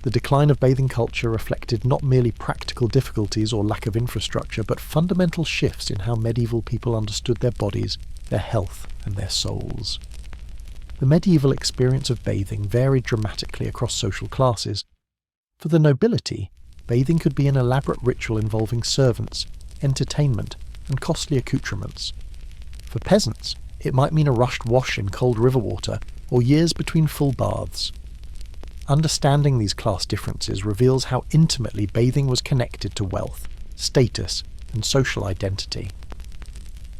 The decline of bathing culture reflected not merely practical difficulties or lack of infrastructure, but fundamental shifts in how medieval people understood their bodies, their health, and their souls. The medieval experience of bathing varied dramatically across social classes. For the nobility, bathing could be an elaborate ritual involving servants, entertainment, and costly accoutrements. For peasants, it might mean a rushed wash in cold river water, or years between full baths. Understanding these class differences reveals how intimately bathing was connected to wealth, status, and social identity.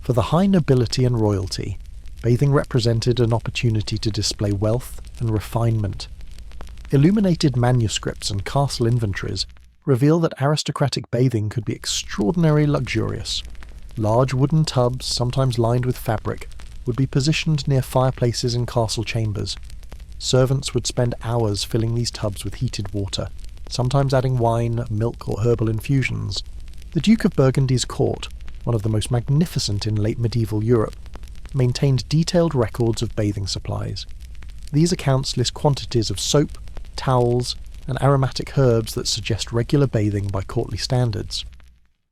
For the high nobility and royalty, bathing represented an opportunity to display wealth and refinement. Illuminated manuscripts and castle inventories reveal that aristocratic bathing could be extraordinarily luxurious. Large wooden tubs, sometimes lined with fabric, would be positioned near fireplaces in castle chambers. Servants would spend hours filling these tubs with heated water, sometimes adding wine, milk, or herbal infusions. The Duke of Burgundy's court, one of the most magnificent in late medieval Europe, maintained detailed records of bathing supplies. These accounts list quantities of soap, towels, and aromatic herbs that suggest regular bathing by courtly standards.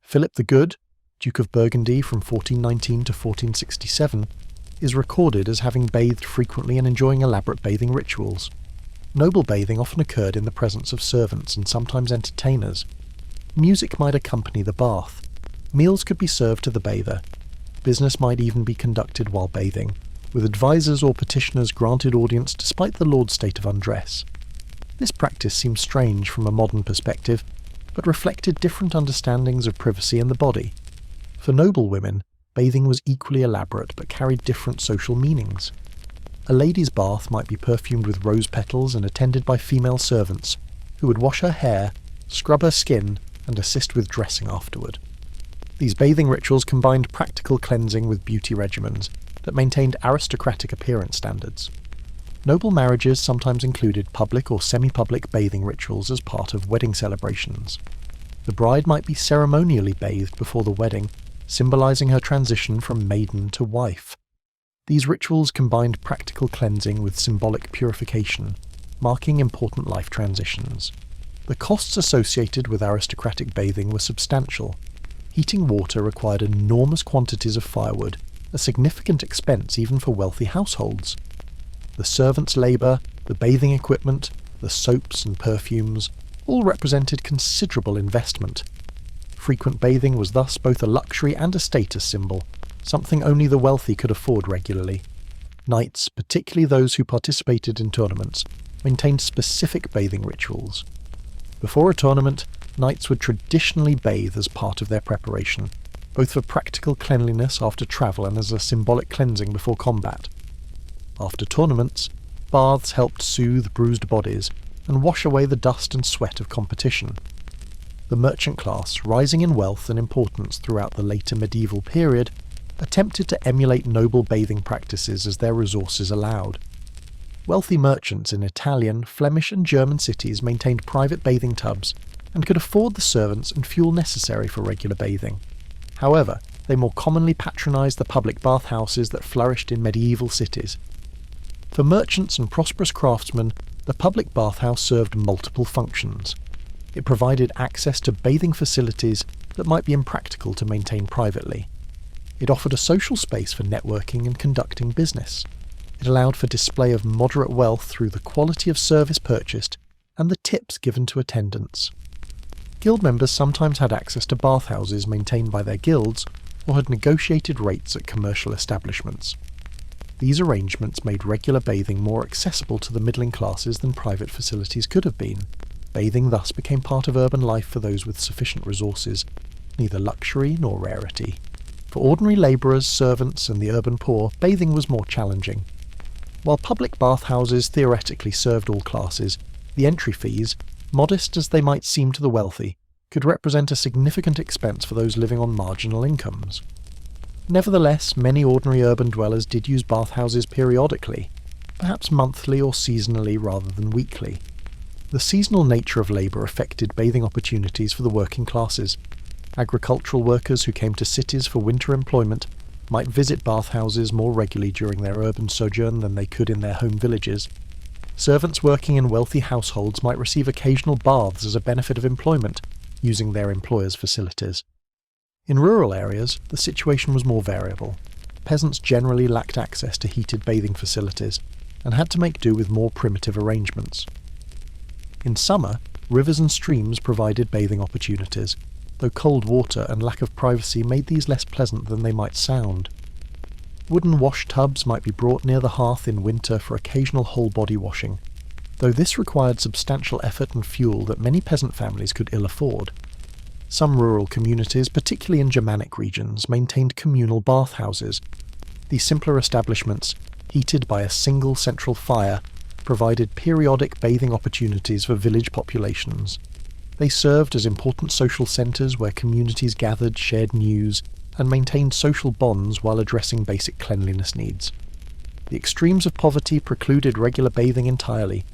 Philip the Good, Duke of Burgundy from 1419 to 1467, is recorded as having bathed frequently and enjoying elaborate bathing rituals. Noble bathing often occurred in the presence of servants and sometimes entertainers. Music might accompany the bath. Meals could be served to the bather. Business might even be conducted while bathing, with advisors or petitioners granted audience despite the lord's state of undress. This practice seems strange from a modern perspective, but reflected different understandings of privacy and the body. For noble women, bathing was equally elaborate but carried different social meanings. A lady's bath might be perfumed with rose petals and attended by female servants, who would wash her hair, scrub her skin, and assist with dressing afterward. These bathing rituals combined practical cleansing with beauty regimens that maintained aristocratic appearance standards. Noble marriages sometimes included public or semi-public bathing rituals as part of wedding celebrations. The bride might be ceremonially bathed before the wedding, symbolizing her transition from maiden to wife. These rituals combined practical cleansing with symbolic purification, marking important life transitions. The costs associated with aristocratic bathing were substantial. Heating water required enormous quantities of firewood, a significant expense even for wealthy households. The servants' labour, the bathing equipment, the soaps and perfumes, all represented considerable investment. Frequent bathing was thus both a luxury and a status symbol, something only the wealthy could afford regularly. Knights, particularly those who participated in tournaments, maintained specific bathing rituals. Before a tournament, knights would traditionally bathe as part of their preparation, both for practical cleanliness after travel and as a symbolic cleansing before combat. After tournaments, baths helped soothe bruised bodies and wash away the dust and sweat of competition. The merchant class, rising in wealth and importance throughout the later medieval period, attempted to emulate noble bathing practices as their resources allowed. Wealthy merchants in Italian, Flemish and German cities maintained private bathing tubs and could afford the servants and fuel necessary for regular bathing. However, they more commonly patronised the public bathhouses that flourished in medieval cities. For merchants and prosperous craftsmen, the public bathhouse served multiple functions. It provided access to bathing facilities that might be impractical to maintain privately. It offered a social space for networking and conducting business. It allowed for display of moderate wealth through the quality of service purchased and the tips given to attendants. Guild members sometimes had access to bathhouses maintained by their guilds or had negotiated rates at commercial establishments. These arrangements made regular bathing more accessible to the middling classes than private facilities could have been. Bathing thus became part of urban life for those with sufficient resources, neither luxury nor rarity. For ordinary labourers, servants and the urban poor, bathing was more challenging. While public bathhouses theoretically served all classes, the entry fees, modest as they might seem to the wealthy, could represent a significant expense for those living on marginal incomes. Nevertheless, many ordinary urban dwellers did use bathhouses periodically, perhaps monthly or seasonally rather than weekly. The seasonal nature of labour affected bathing opportunities for the working classes. Agricultural workers who came to cities for winter employment might visit bathhouses more regularly during their urban sojourn than they could in their home villages. Servants working in wealthy households might receive occasional baths as a benefit of employment, using their employers' facilities. In rural areas, the situation was more variable. Peasants generally lacked access to heated bathing facilities, and had to make do with more primitive arrangements. In summer, rivers and streams provided bathing opportunities, though cold water and lack of privacy made these less pleasant than they might sound. Wooden wash tubs might be brought near the hearth in winter for occasional whole-body washing, though this required substantial effort and fuel that many peasant families could ill afford. Some rural communities, particularly in Germanic regions, maintained communal bathhouses. These simpler establishments, heated by a single central fire, provided periodic bathing opportunities for village populations. They served as important social centres where communities gathered, shared news, and maintained social bonds while addressing basic cleanliness needs. The extremes of poverty precluded regular bathing entirely.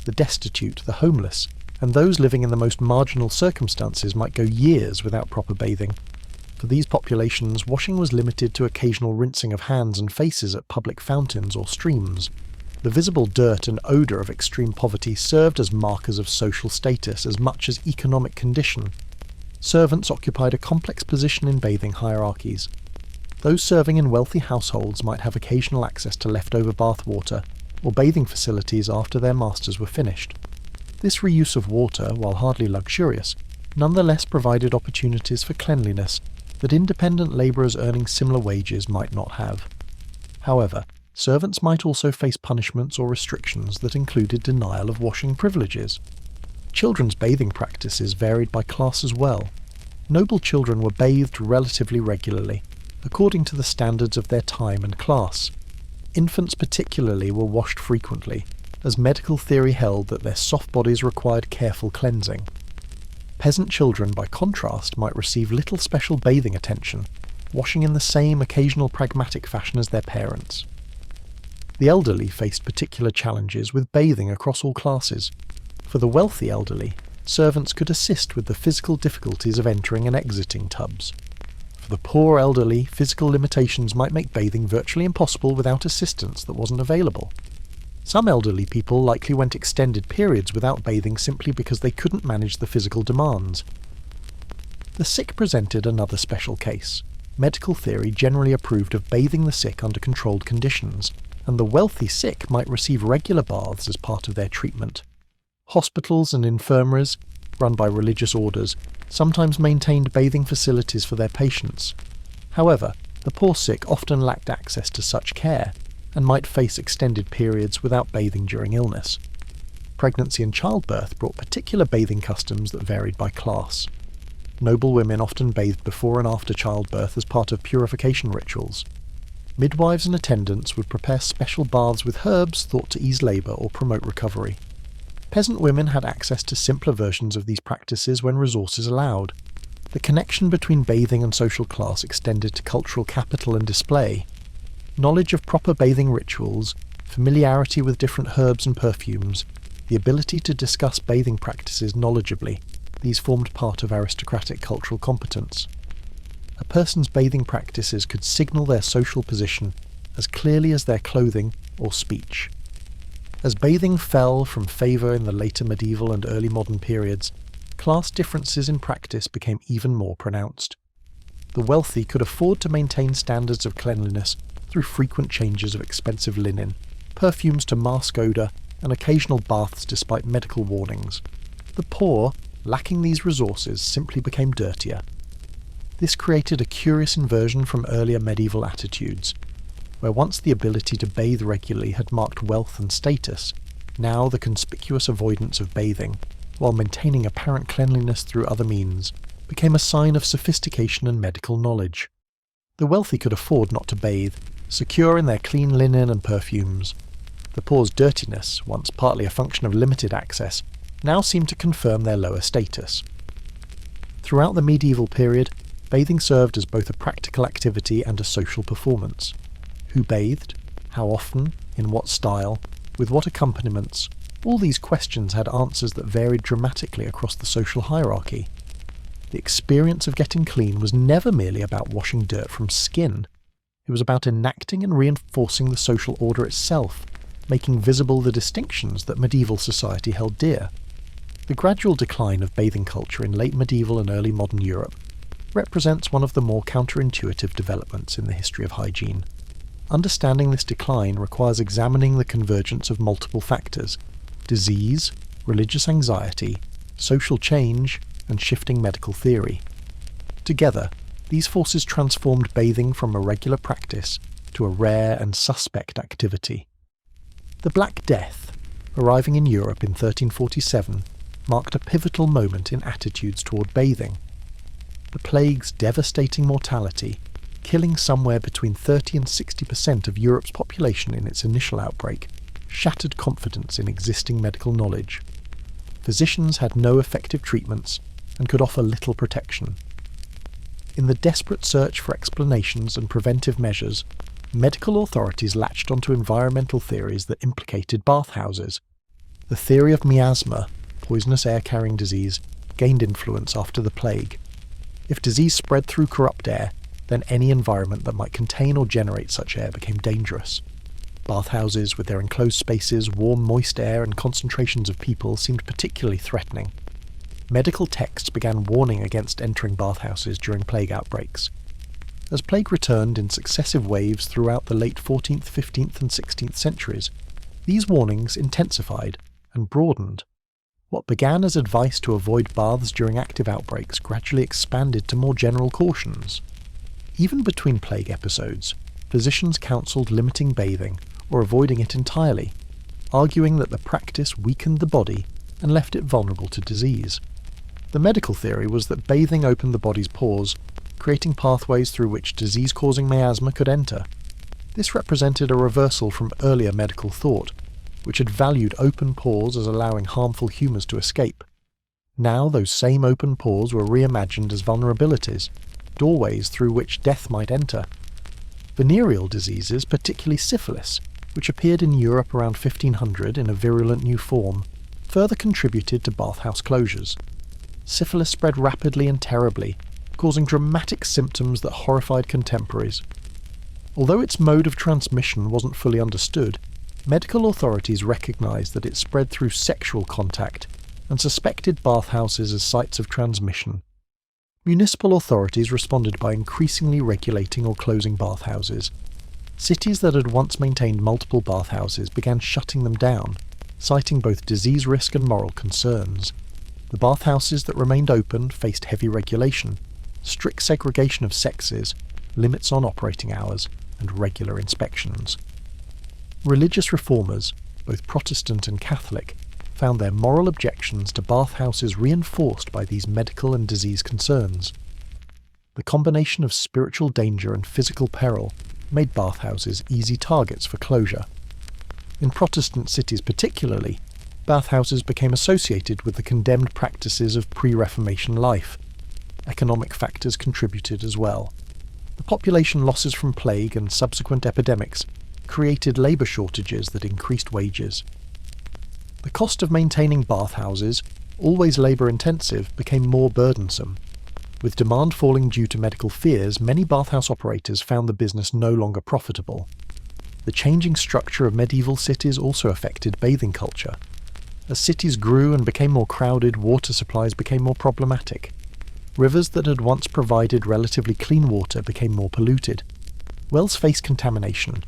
The destitute, the homeless, and those living in the most marginal circumstances might go years without proper bathing. For these populations, washing was limited to occasional rinsing of hands and faces at public fountains or streams. The visible dirt and odour of extreme poverty served as markers of social status as much as economic condition. Servants occupied a complex position in bathing hierarchies. Those serving in wealthy households might have occasional access to leftover bath water or bathing facilities after their masters were finished. This reuse of water, while hardly luxurious, nonetheless provided opportunities for cleanliness that independent labourers earning similar wages might not have. However, servants might also face punishments or restrictions that included denial of washing privileges. Children's bathing practices varied by class as well. Noble children were bathed relatively regularly, according to the standards of their time and class. Infants particularly were washed frequently, as medical theory held that their soft bodies required careful cleansing. Peasant children, by contrast, might receive little special bathing attention, washing in the same occasional pragmatic fashion as their parents. The elderly faced particular challenges with bathing across all classes. For the wealthy elderly, servants could assist with the physical difficulties of entering and exiting tubs. For the poor elderly, physical limitations might make bathing virtually impossible without assistance that wasn't available. Some elderly people likely went extended periods without bathing simply because they couldn't manage the physical demands. The sick presented another special case. Medical theory generally approved of bathing the sick under controlled conditions, and the wealthy sick might receive regular baths as part of their treatment. Hospitals and infirmaries, run by religious orders, sometimes maintained bathing facilities for their patients. However, the poor sick often lacked access to such care, and might face extended periods without bathing during illness. Pregnancy and childbirth brought particular bathing customs that varied by class. Noble women often bathed before and after childbirth as part of purification rituals. Midwives and attendants would prepare special baths with herbs thought to ease labour or promote recovery. Peasant women had access to simpler versions of these practices when resources allowed. The connection between bathing and social class extended to cultural capital and display. Knowledge of proper bathing rituals, familiarity with different herbs and perfumes, the ability to discuss bathing practices knowledgeably, these formed part of aristocratic cultural competence. A person's bathing practices could signal their social position as clearly as their clothing or speech. As bathing fell from favour in the later medieval and early modern periods, class differences in practice became even more pronounced. The wealthy could afford to maintain standards of cleanliness through frequent changes of expensive linen, perfumes to mask odour, and occasional baths despite medical warnings. The poor, lacking these resources, simply became dirtier. This created a curious inversion from earlier medieval attitudes, where once the ability to bathe regularly had marked wealth and status, now the conspicuous avoidance of bathing, while maintaining apparent cleanliness through other means, became a sign of sophistication and medical knowledge. The wealthy could afford not to bathe, secure in their clean linen and perfumes. The poor's dirtiness, once partly a function of limited access, now seemed to confirm their lower status. Throughout the medieval period, bathing served as both a practical activity and a social performance. Who bathed? How often? In what style? With what accompaniments? All these questions had answers that varied dramatically across the social hierarchy. The experience of getting clean was never merely about washing dirt from skin. It was about enacting and reinforcing the social order itself, making visible the distinctions that medieval society held dear. The gradual decline of bathing culture in late medieval and early modern Europe represents one of the more counterintuitive developments in the history of hygiene. Understanding this decline requires examining the convergence of multiple factors: disease, religious anxiety, social change, and shifting medical theory. Together, these forces transformed bathing from a regular practice to a rare and suspect activity. The Black Death, arriving in Europe in 1347, marked a pivotal moment in attitudes toward bathing. The plague's devastating mortality, killing somewhere between 30 and 60% of Europe's population in its initial outbreak, shattered confidence in existing medical knowledge. Physicians had no effective treatments and could offer little protection. In the desperate search for explanations and preventive measures, medical authorities latched onto environmental theories that implicated bathhouses. The theory of miasma, poisonous air-carrying disease, gained influence after the plague. If disease spread through corrupt air, then any environment that might contain or generate such air became dangerous. Bathhouses, with their enclosed spaces, warm, moist air, and concentrations of people, seemed particularly threatening. Medical texts began warning against entering bathhouses during plague outbreaks. As plague returned in successive waves throughout the late 14th, 15th, and 16th centuries, these warnings intensified and broadened. What began as advice to avoid baths during active outbreaks gradually expanded to more general cautions. Even between plague episodes, physicians counselled limiting bathing or avoiding it entirely, arguing that the practice weakened the body and left it vulnerable to disease. The medical theory was that bathing opened the body's pores, creating pathways through which disease-causing miasma could enter. This represented a reversal from earlier medical thought, which had valued open pores as allowing harmful humours to escape. Now those same open pores were reimagined as vulnerabilities, doorways through which death might enter. Venereal diseases, particularly syphilis, which appeared in Europe around 1500 in a virulent new form, further contributed to bathhouse closures. Syphilis spread rapidly and terribly, causing dramatic symptoms that horrified contemporaries. Although its mode of transmission wasn't fully understood, medical authorities recognised that it spread through sexual contact and suspected bathhouses as sites of transmission. Municipal authorities responded by increasingly regulating or closing bathhouses. Cities that had once maintained multiple bathhouses began shutting them down, citing both disease risk and moral concerns. The bathhouses that remained open faced heavy regulation, strict segregation of sexes, limits on operating hours, and regular inspections. Religious reformers, both Protestant and Catholic, found their moral objections to bathhouses reinforced by these medical and disease concerns. The combination of spiritual danger and physical peril made bathhouses easy targets for closure. In Protestant cities particularly, bathhouses became associated with the condemned practices of pre-Reformation life. Economic factors contributed as well. The population losses from plague and subsequent epidemics created labour shortages that increased wages. The cost of maintaining bathhouses, always labour-intensive, became more burdensome. With demand falling due to medical fears, many bathhouse operators found the business no longer profitable. The changing structure of medieval cities also affected bathing culture. As cities grew and became more crowded, water supplies became more problematic. Rivers that had once provided relatively clean water became more polluted. Wells faced contamination.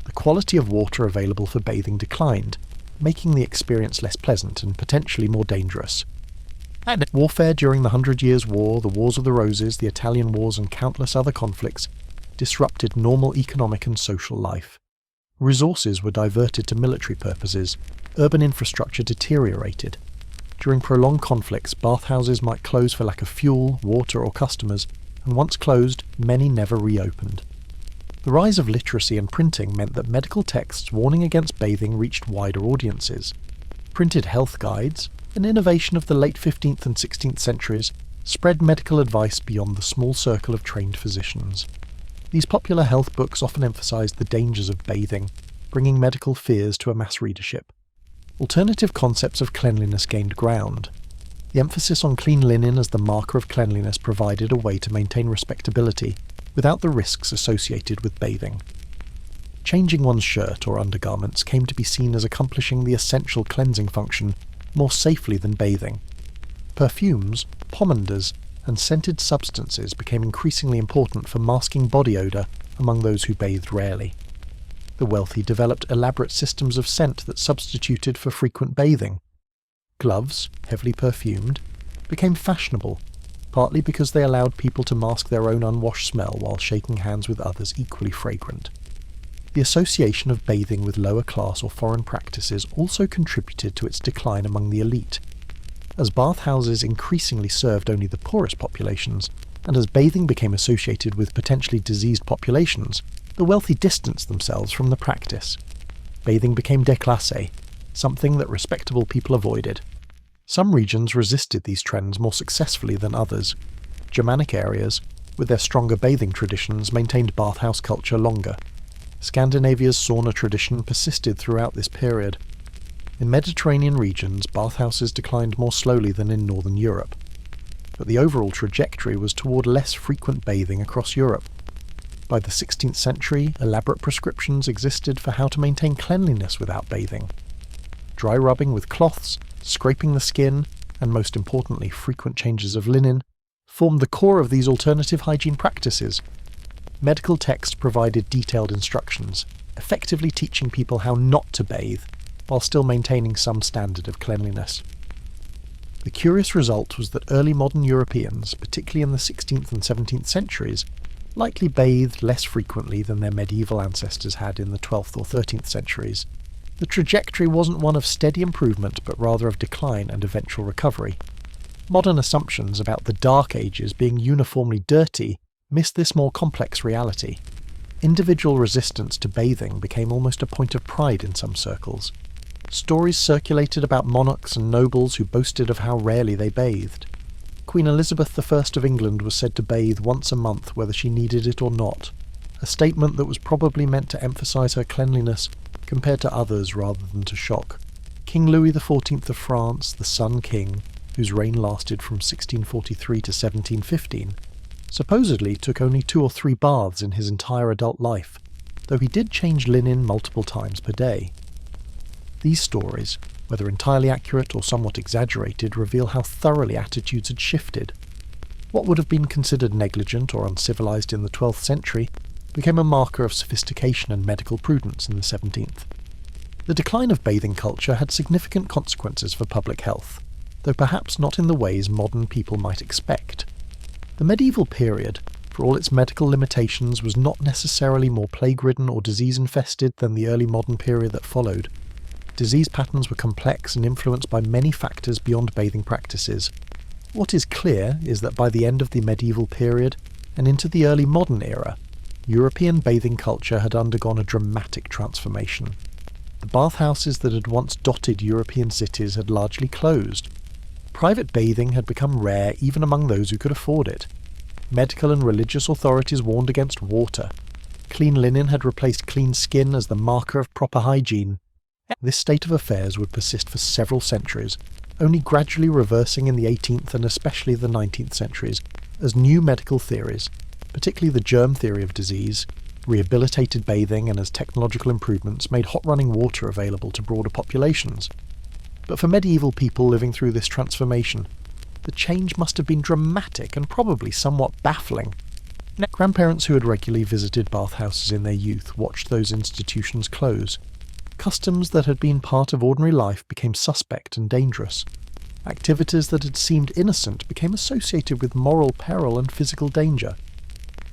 The quality of water available for bathing declined, making the experience less pleasant and potentially more dangerous. Warfare during the 100 Years' War, the Wars of the Roses, the Italian Wars, and countless other conflicts disrupted normal economic and social life. Resources were diverted to military purposes, urban infrastructure deteriorated. During prolonged conflicts, bathhouses might close for lack of fuel, water, or customers, and once closed, many never reopened. The rise of literacy and printing meant that medical texts warning against bathing reached wider audiences. Printed health guides, an innovation of the late 15th and 16th centuries, spread medical advice beyond the small circle of trained physicians. These popular health books often emphasized the dangers of bathing, bringing medical fears to a mass readership. Alternative concepts of cleanliness gained ground. The emphasis on clean linen as the marker of cleanliness provided a way to maintain respectability without the risks associated with bathing. Changing one's shirt or undergarments came to be seen as accomplishing the essential cleansing function more safely than bathing. Perfumes, pomanders, and scented substances became increasingly important for masking body odour among those who bathed rarely. The wealthy developed elaborate systems of scent that substituted for frequent bathing. Gloves, heavily perfumed, became fashionable, partly because they allowed people to mask their own unwashed smell while shaking hands with others equally fragrant. The association of bathing with lower class or foreign practices also contributed to its decline among the elite. As bathhouses increasingly served only the poorest populations, and as bathing became associated with potentially diseased populations, the wealthy distanced themselves from the practice. Bathing became déclassé, something that respectable people avoided. Some regions resisted these trends more successfully than others. Germanic areas, with their stronger bathing traditions, maintained bathhouse culture longer. Scandinavia's sauna tradition persisted throughout this period. In Mediterranean regions, bathhouses declined more slowly than in Northern Europe. But the overall trajectory was toward less frequent bathing across Europe. By the 16th century, elaborate prescriptions existed for how to maintain cleanliness without bathing. Dry rubbing with cloths, scraping the skin, and most importantly frequent changes of linen, formed the core of these alternative hygiene practices. Medical texts provided detailed instructions, effectively teaching people how not to bathe, while still maintaining some standard of cleanliness. The curious result was that early modern Europeans, particularly in the 16th and 17th centuries, likely bathed less frequently than their medieval ancestors had in the 12th or 13th centuries. The trajectory wasn't one of steady improvement, but rather of decline and eventual recovery. Modern assumptions about the Dark Ages being uniformly dirty missed this more complex reality. Individual resistance to bathing became almost a point of pride in some circles. Stories circulated about monarchs and nobles who boasted of how rarely they bathed. Queen Elizabeth I of England was said to bathe once a month whether she needed it or not, a statement that was probably meant to emphasise her cleanliness compared to others rather than to shock. King Louis XIV of France, the Sun King, whose reign lasted from 1643 to 1715, supposedly took only 2 or 3 baths in his entire adult life, though he did change linen multiple times per day. These stories, whether entirely accurate or somewhat exaggerated, reveal how thoroughly attitudes had shifted. What would have been considered negligent or uncivilized in the 12th century became a marker of sophistication and medical prudence in the 17th. The decline of bathing culture had significant consequences for public health, though perhaps not in the ways modern people might expect. The medieval period, for all its medical limitations, was not necessarily more plague-ridden or disease-infested than the early modern period that followed. Disease patterns were complex and influenced by many factors beyond bathing practices. What is clear is that by the end of the medieval period, and into the early modern era, European bathing culture had undergone a dramatic transformation. The bathhouses that had once dotted European cities had largely closed. Private bathing had become rare even among those who could afford it. Medical and religious authorities warned against water. Clean linen had replaced clean skin as the marker of proper hygiene. This state of affairs would persist for several centuries, only gradually reversing in the 18th and especially the 19th centuries, as new medical theories, particularly the germ theory of disease, rehabilitated bathing, and as technological improvements made hot running water available to broader populations. But for medieval people living through this transformation, the change must have been dramatic and probably somewhat baffling. Grandparents who had regularly visited bathhouses in their youth watched those institutions close. Customs that had been part of ordinary life became suspect and dangerous. Activities that had seemed innocent became associated with moral peril and physical danger.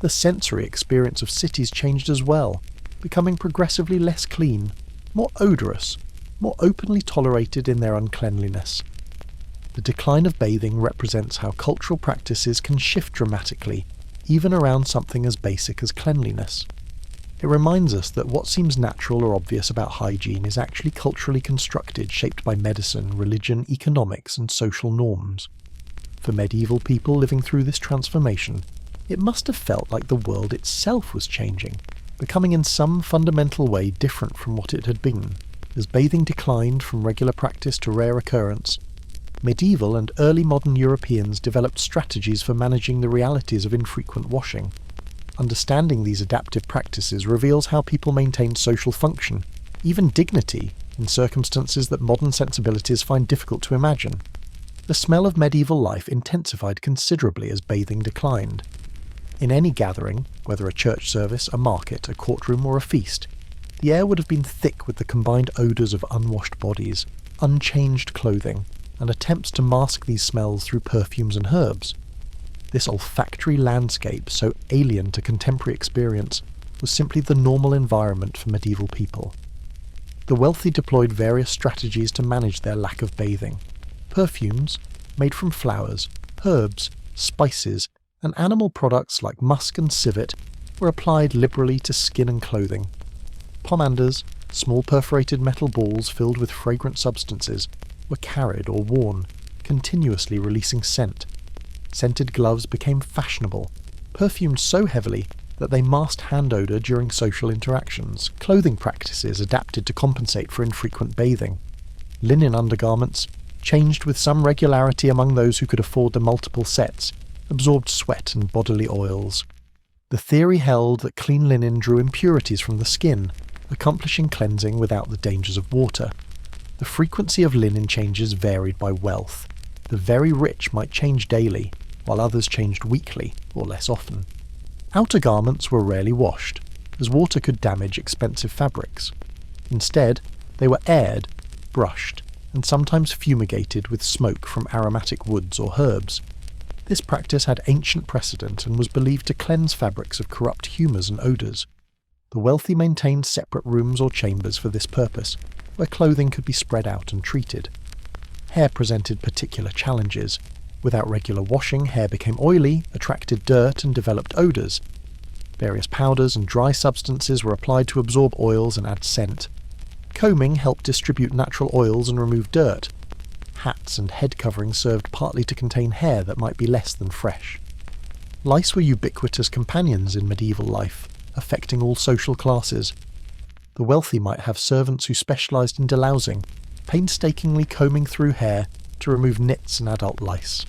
The sensory experience of cities changed as well, becoming progressively less clean, more odorous, more openly tolerated in their uncleanliness. The decline of bathing represents how cultural practices can shift dramatically, even around something as basic as cleanliness. It reminds us that what seems natural or obvious about hygiene is actually culturally constructed, shaped by medicine, religion, economics, and social norms. For medieval people living through this transformation, it must have felt like the world itself was changing, becoming in some fundamental way different from what it had been. As bathing declined from regular practice to rare occurrence, medieval and early modern Europeans developed strategies for managing the realities of infrequent washing. Understanding these adaptive practices reveals how people maintained social function, even dignity, in circumstances that modern sensibilities find difficult to imagine. The smell of medieval life intensified considerably as bathing declined. In any gathering, whether a church service, a market, a courtroom, or a feast, the air would have been thick with the combined odours of unwashed bodies, unchanged clothing, and attempts to mask these smells through perfumes and herbs. This olfactory landscape, so alien to contemporary experience, was simply the normal environment for medieval people. The wealthy deployed various strategies to manage their lack of bathing. Perfumes, made from flowers, herbs, spices, and animal products like musk and civet, were applied liberally to skin and clothing. Pomanders, small perforated metal balls filled with fragrant substances, were carried or worn, continuously releasing scent. Scented gloves became fashionable, perfumed so heavily that they masked hand odour during social interactions. Clothing practices adapted to compensate for infrequent bathing. Linen undergarments, changed with some regularity among those who could afford the multiple sets, absorbed sweat and bodily oils. The theory held that clean linen drew impurities from the skin, accomplishing cleansing without the dangers of water. The frequency of linen changes varied by wealth. The very rich might change daily, while others changed weekly or less often. Outer garments were rarely washed, as water could damage expensive fabrics. Instead, they were aired, brushed, and sometimes fumigated with smoke from aromatic woods or herbs. This practice had ancient precedent and was believed to cleanse fabrics of corrupt humours and odours. The wealthy maintained separate rooms or chambers for this purpose, where clothing could be spread out and treated. Hair presented particular challenges. Without regular washing, hair became oily, attracted dirt, and developed odours. Various powders and dry substances were applied to absorb oils and add scent. Combing helped distribute natural oils and remove dirt. Hats and head coverings served partly to contain hair that might be less than fresh. Lice were ubiquitous companions in medieval life, affecting all social classes. The wealthy might have servants who specialised in delousing, painstakingly combing through hair to remove nits and adult lice.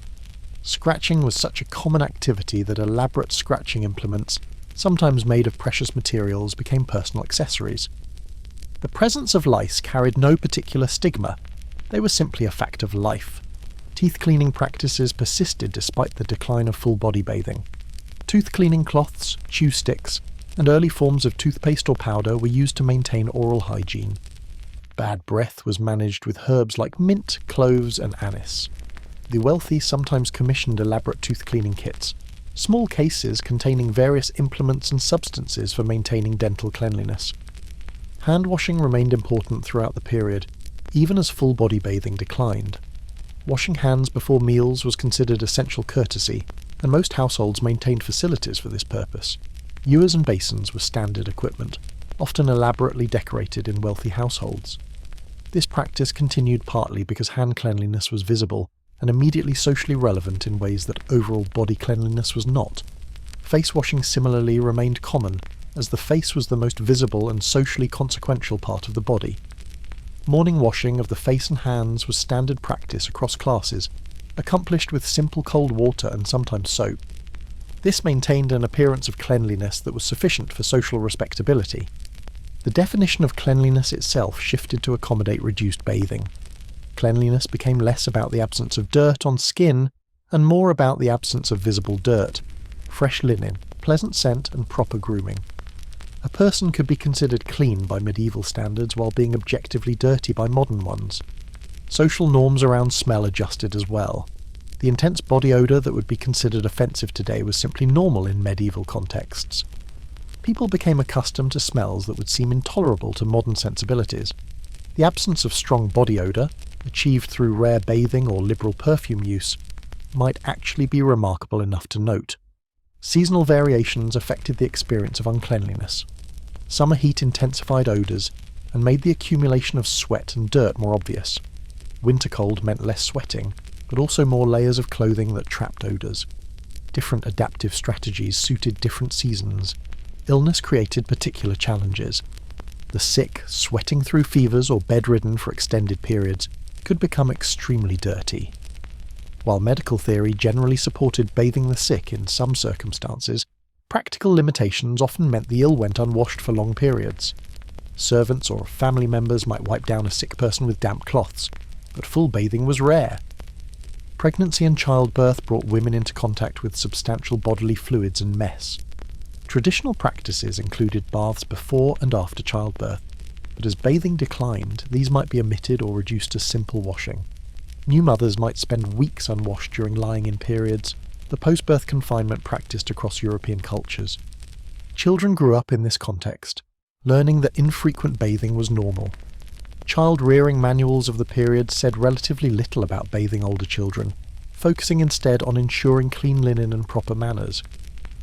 Scratching was such a common activity that elaborate scratching implements, sometimes made of precious materials, became personal accessories. The presence of lice carried no particular stigma. They were simply a fact of life. Teeth-cleaning practices persisted despite the decline of full-body bathing. Tooth-cleaning cloths, chew sticks, and early forms of toothpaste or powder were used to maintain oral hygiene. Bad breath was managed with herbs like mint, cloves, and anise. The wealthy sometimes commissioned elaborate tooth-cleaning kits, small cases containing various implements and substances for maintaining dental cleanliness. Hand-washing remained important throughout the period, even as full-body bathing declined. Washing hands before meals was considered essential courtesy, and most households maintained facilities for this purpose. Ewers and basins were standard equipment, often elaborately decorated in wealthy households. This practice continued partly because hand cleanliness was visible and immediately socially relevant in ways that overall body cleanliness was not. Face washing similarly remained common, as the face was the most visible and socially consequential part of the body. Morning washing of the face and hands was standard practice across classes, accomplished with simple cold water and sometimes soap. This maintained an appearance of cleanliness that was sufficient for social respectability. The definition of cleanliness itself shifted to accommodate reduced bathing. Cleanliness became less about the absence of dirt on skin and more about the absence of visible dirt, fresh linen, pleasant scent, and proper grooming. A person could be considered clean by medieval standards while being objectively dirty by modern ones. Social norms around smell adjusted as well. The intense body odour that would be considered offensive today was simply normal in medieval contexts. People became accustomed to smells that would seem intolerable to modern sensibilities. The absence of strong body odour, achieved through rare bathing or liberal perfume use, might actually be remarkable enough to note. Seasonal variations affected the experience of uncleanliness. Summer heat intensified odours and made the accumulation of sweat and dirt more obvious. Winter cold meant less sweating, but also more layers of clothing that trapped odours. Different adaptive strategies suited different seasons. Illness created particular challenges. The sick, sweating through fevers or bedridden for extended periods, could become extremely dirty. While medical theory generally supported bathing the sick in some circumstances, practical limitations often meant the ill went unwashed for long periods. Servants or family members might wipe down a sick person with damp cloths, but full bathing was rare. Pregnancy and childbirth brought women into contact with substantial bodily fluids and mess. Traditional practices included baths before and after childbirth, but as bathing declined, these might be omitted or reduced to simple washing. New mothers might spend weeks unwashed during lying-in periods, the post-birth confinement practiced across European cultures. Children grew up in this context, learning that infrequent bathing was normal. Child-rearing manuals of the period said relatively little about bathing older children, focusing instead on ensuring clean linen and proper manners.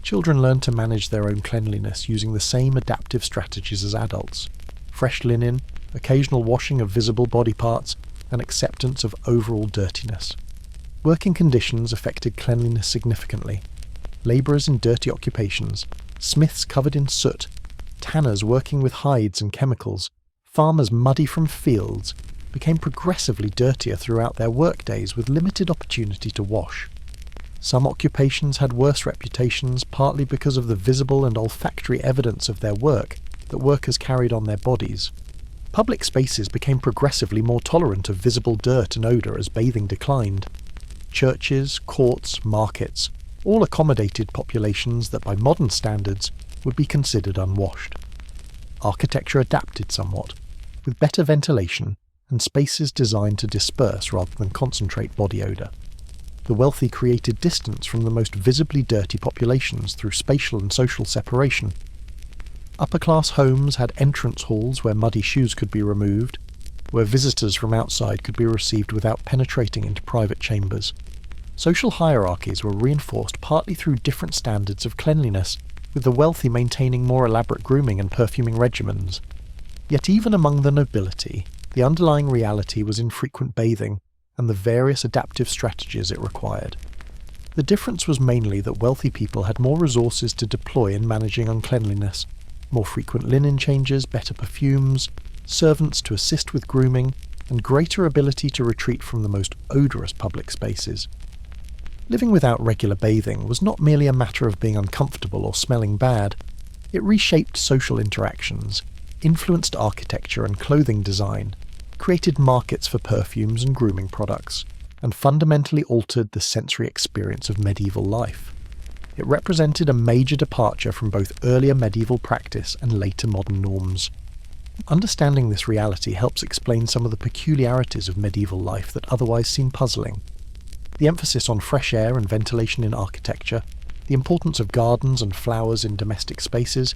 Children learned to manage their own cleanliness using the same adaptive strategies as adults: fresh linen, occasional washing of visible body parts, and acceptance of overall dirtiness. Working conditions affected cleanliness significantly. Labourers in dirty occupations, smiths covered in soot, tanners working with hides and chemicals, farmers muddy from fields, became progressively dirtier throughout their workdays with limited opportunity to wash. Some occupations had worse reputations partly because of the visible and olfactory evidence of their work that workers carried on their bodies. Public spaces became progressively more tolerant of visible dirt and odour as bathing declined. Churches, courts, markets, all accommodated populations that by modern standards would be considered unwashed. Architecture adapted somewhat, with better ventilation and spaces designed to disperse rather than concentrate body odour. The wealthy created distance from the most visibly dirty populations through spatial and social separation. Upper-class homes had entrance halls where muddy shoes could be removed, where visitors from outside could be received without penetrating into private chambers. Social hierarchies were reinforced partly through different standards of cleanliness, with the wealthy maintaining more elaborate grooming and perfuming regimens. Yet even among the nobility, the underlying reality was infrequent bathing and the various adaptive strategies it required. The difference was mainly that wealthy people had more resources to deploy in managing uncleanliness, more frequent linen changes, better perfumes, servants to assist with grooming, and greater ability to retreat from the most odorous public spaces. Living without regular bathing was not merely a matter of being uncomfortable or smelling bad. It reshaped social interactions, influenced architecture and clothing design, created markets for perfumes and grooming products, and fundamentally altered the sensory experience of medieval life. It represented a major departure from both earlier medieval practice and later modern norms. Understanding this reality helps explain some of the peculiarities of medieval life that otherwise seem puzzling. The emphasis on fresh air and ventilation in architecture, the importance of gardens and flowers in domestic spaces,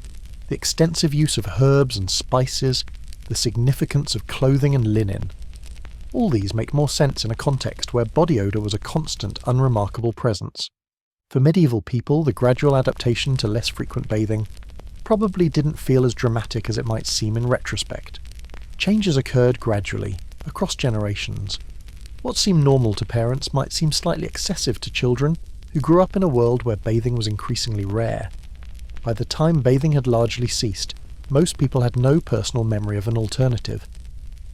the extensive use of herbs and spices, the significance of clothing and linen. All these make more sense in a context where body odour was a constant, unremarkable presence. For medieval people, the gradual adaptation to less frequent bathing probably didn't feel as dramatic as it might seem in retrospect. Changes occurred gradually, across generations. What seemed normal to parents might seem slightly excessive to children who grew up in a world where bathing was increasingly rare. By the time bathing had largely ceased, most people had no personal memory of an alternative.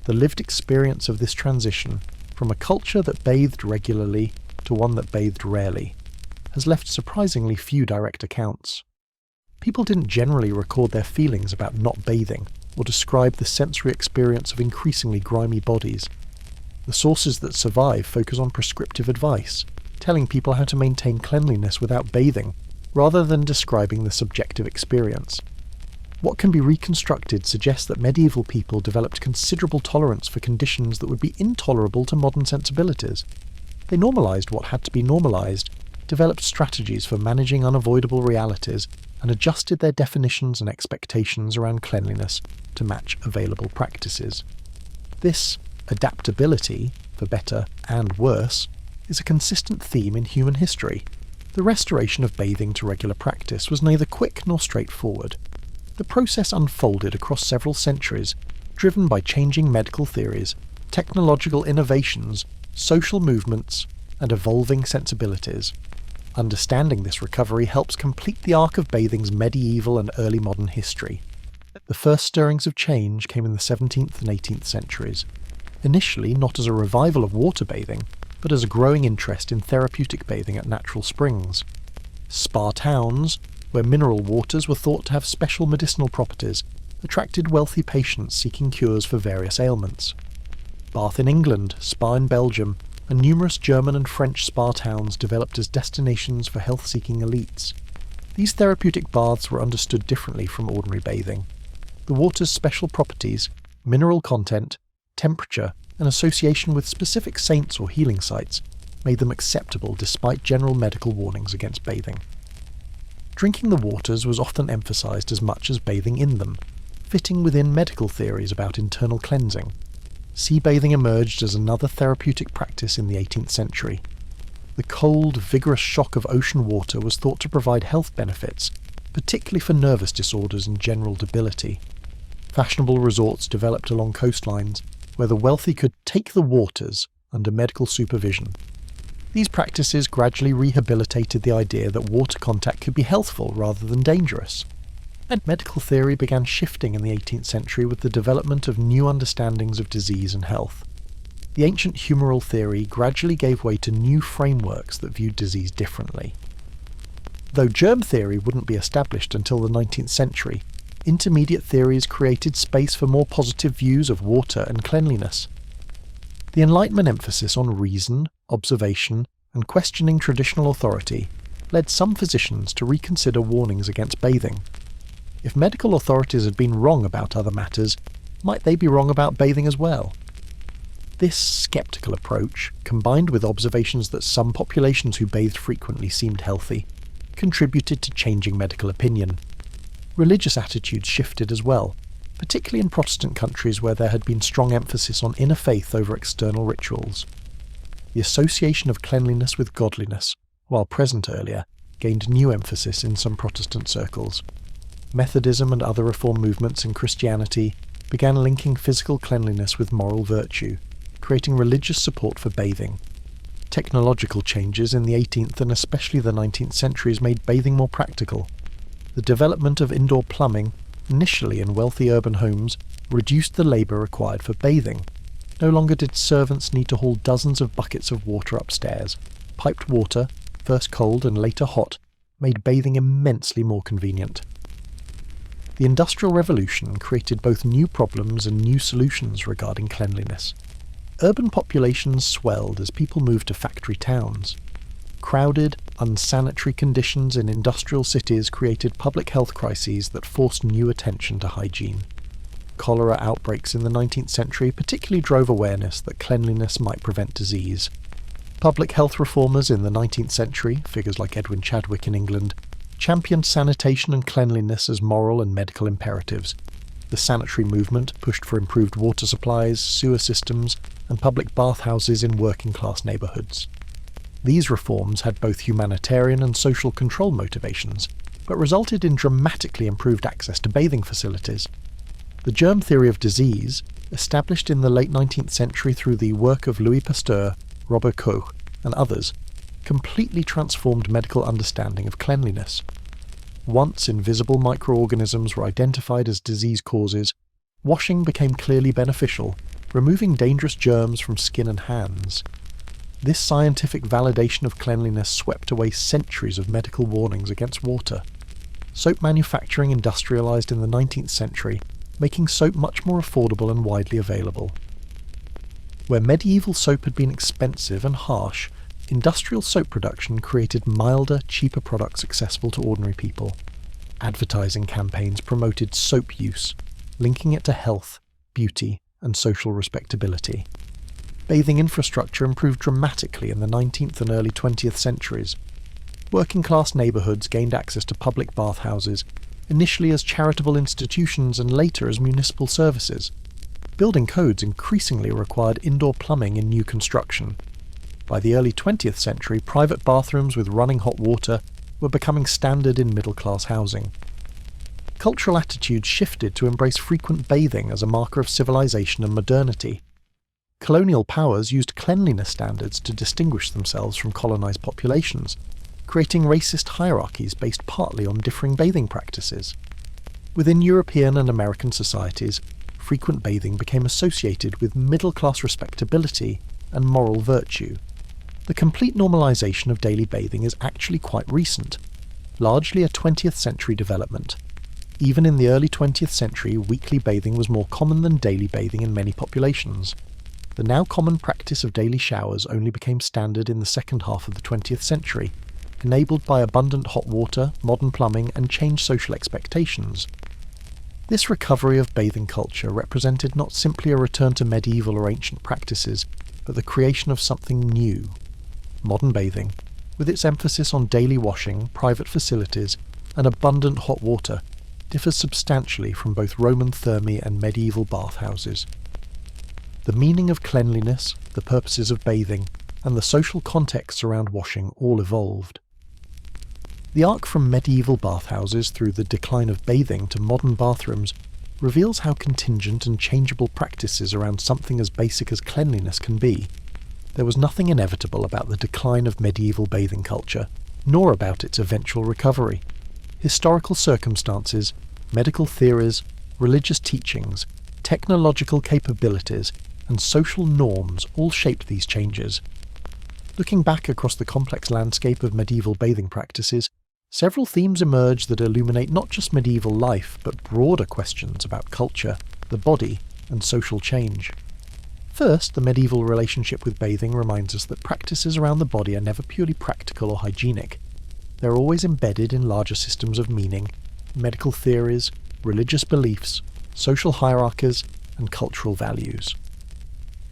The lived experience of this transition, from a culture that bathed regularly to one that bathed rarely, has left surprisingly few direct accounts. People didn't generally record their feelings about not bathing or describe the sensory experience of increasingly grimy bodies. The sources that survive focus on prescriptive advice, telling people how to maintain cleanliness without bathing, rather than describing the subjective experience. What can be reconstructed suggests that medieval people developed considerable tolerance for conditions that would be intolerable to modern sensibilities. They normalised what had to be normalised, developed strategies for managing unavoidable realities, and adjusted their definitions and expectations around cleanliness to match available practices. This adaptability, for better and worse, is a consistent theme in human history. The restoration of bathing to regular practice was neither quick nor straightforward. The process unfolded across several centuries, driven by changing medical theories, technological innovations, social movements, and evolving sensibilities. Understanding this recovery helps complete the arc of bathing's medieval and early modern history. The first stirrings of change came in the 17th and 18th centuries, initially not as a revival of water bathing, but as a growing interest in therapeutic bathing at natural springs. Spa towns, where mineral waters were thought to have special medicinal properties, attracted wealthy patients seeking cures for various ailments. Bath in England, Spa in Belgium, and numerous German and French spa towns developed as destinations for health-seeking elites. These therapeutic baths were understood differently from ordinary bathing. The water's special properties, mineral content, temperature, and association with specific saints or healing sites made them acceptable despite general medical warnings against bathing. Drinking the waters was often emphasized as much as bathing in them, fitting within medical theories about internal cleansing. Sea bathing emerged as another therapeutic practice in the 18th century. The cold, vigorous shock of ocean water was thought to provide health benefits, particularly for nervous disorders and general debility. Fashionable resorts developed along coastlines, where the wealthy could take the waters under medical supervision. These practices gradually rehabilitated the idea that water contact could be healthful rather than dangerous. And medical theory began shifting in the 18th century with the development of new understandings of disease and health. The ancient humoral theory gradually gave way to new frameworks that viewed disease differently. Though germ theory wouldn't be established until the 19th century, intermediate theories created space for more positive views of water and cleanliness. The Enlightenment emphasis on reason, observation, and questioning traditional authority led some physicians to reconsider warnings against bathing. If medical authorities had been wrong about other matters, might they be wrong about bathing as well? This sceptical approach, combined with observations that some populations who bathed frequently seemed healthy, contributed to changing medical opinion. Religious attitudes shifted as well, particularly in Protestant countries where there had been strong emphasis on inner faith over external rituals. The association of cleanliness with godliness, while present earlier, gained new emphasis in some Protestant circles. Methodism and other reform movements in Christianity began linking physical cleanliness with moral virtue, creating religious support for bathing. Technological changes in the 18th and especially the 19th centuries made bathing more practical. The development of indoor plumbing, initially in wealthy urban homes, reduced the labour required for bathing. No longer did servants need to haul dozens of buckets of water upstairs. Piped water, first cold and later hot, made bathing immensely more convenient. The Industrial Revolution created both new problems and new solutions regarding cleanliness. Urban populations swelled as people moved to factory towns. Crowded, unsanitary conditions in industrial cities created public health crises that forced new attention to hygiene. Cholera outbreaks in the 19th century particularly drove awareness that cleanliness might prevent disease. Public health reformers in the 19th century, figures like Edwin Chadwick in England, championed sanitation and cleanliness as moral and medical imperatives. The sanitary movement pushed for improved water supplies, sewer systems, and public bathhouses in working-class neighbourhoods. These reforms had both humanitarian and social control motivations, but resulted in dramatically improved access to bathing facilities. The germ theory of disease, established in the late 19th century through the work of Louis Pasteur, Robert Koch, and others, completely transformed medical understanding of cleanliness. Once invisible microorganisms were identified as disease causes, washing became clearly beneficial, removing dangerous germs from skin and hands. This scientific validation of cleanliness swept away centuries of medical warnings against water. Soap manufacturing industrialized in the 19th century, making soap much more affordable and widely available. Where medieval soap had been expensive and harsh, industrial soap production created milder, cheaper products accessible to ordinary people. Advertising campaigns promoted soap use, linking it to health, beauty, and social respectability. Bathing infrastructure improved dramatically in the 19th and early 20th centuries. Working-class neighbourhoods gained access to public bathhouses, initially as charitable institutions and later as municipal services. Building codes increasingly required indoor plumbing in new construction. By the early 20th century, private bathrooms with running hot water were becoming standard in middle-class housing. cultural attitudes shifted to embrace frequent bathing as a marker of civilization and modernity. Colonial powers used cleanliness standards to distinguish themselves from colonized populations, creating racist hierarchies based partly on differing bathing practices. Within European and American societies, frequent bathing became associated with middle-class respectability and moral virtue. The complete normalization of daily bathing is actually quite recent, largely a 20th century development. Even in the early 20th century, weekly bathing was more common than daily bathing in many populations. The now common practice of daily showers only became standard in the second half of the 20th century, enabled by abundant hot water, modern plumbing, and changed social expectations. This recovery of bathing culture represented not simply a return to medieval or ancient practices, but the creation of something new. Modern bathing, with its emphasis on daily washing, private facilities, and abundant hot water, differs substantially from both Roman thermae and medieval bathhouses. The meaning of cleanliness, the purposes of bathing, and the social contexts around washing all evolved. The arc from medieval bathhouses through the decline of bathing to modern bathrooms reveals how contingent and changeable practices around something as basic as cleanliness can be. There was nothing inevitable about the decline of medieval bathing culture, nor about its eventual recovery. Historical circumstances, medical theories, religious teachings, technological capabilities, and social norms all shaped these changes. Looking back across the complex landscape of medieval bathing practices, several themes emerge that illuminate not just medieval life, but broader questions about culture, the body, and social change. First, the medieval relationship with bathing reminds us that practices around the body are never purely practical or hygienic. They're always embedded in larger systems of meaning, medical theories, religious beliefs, social hierarchies, and cultural values.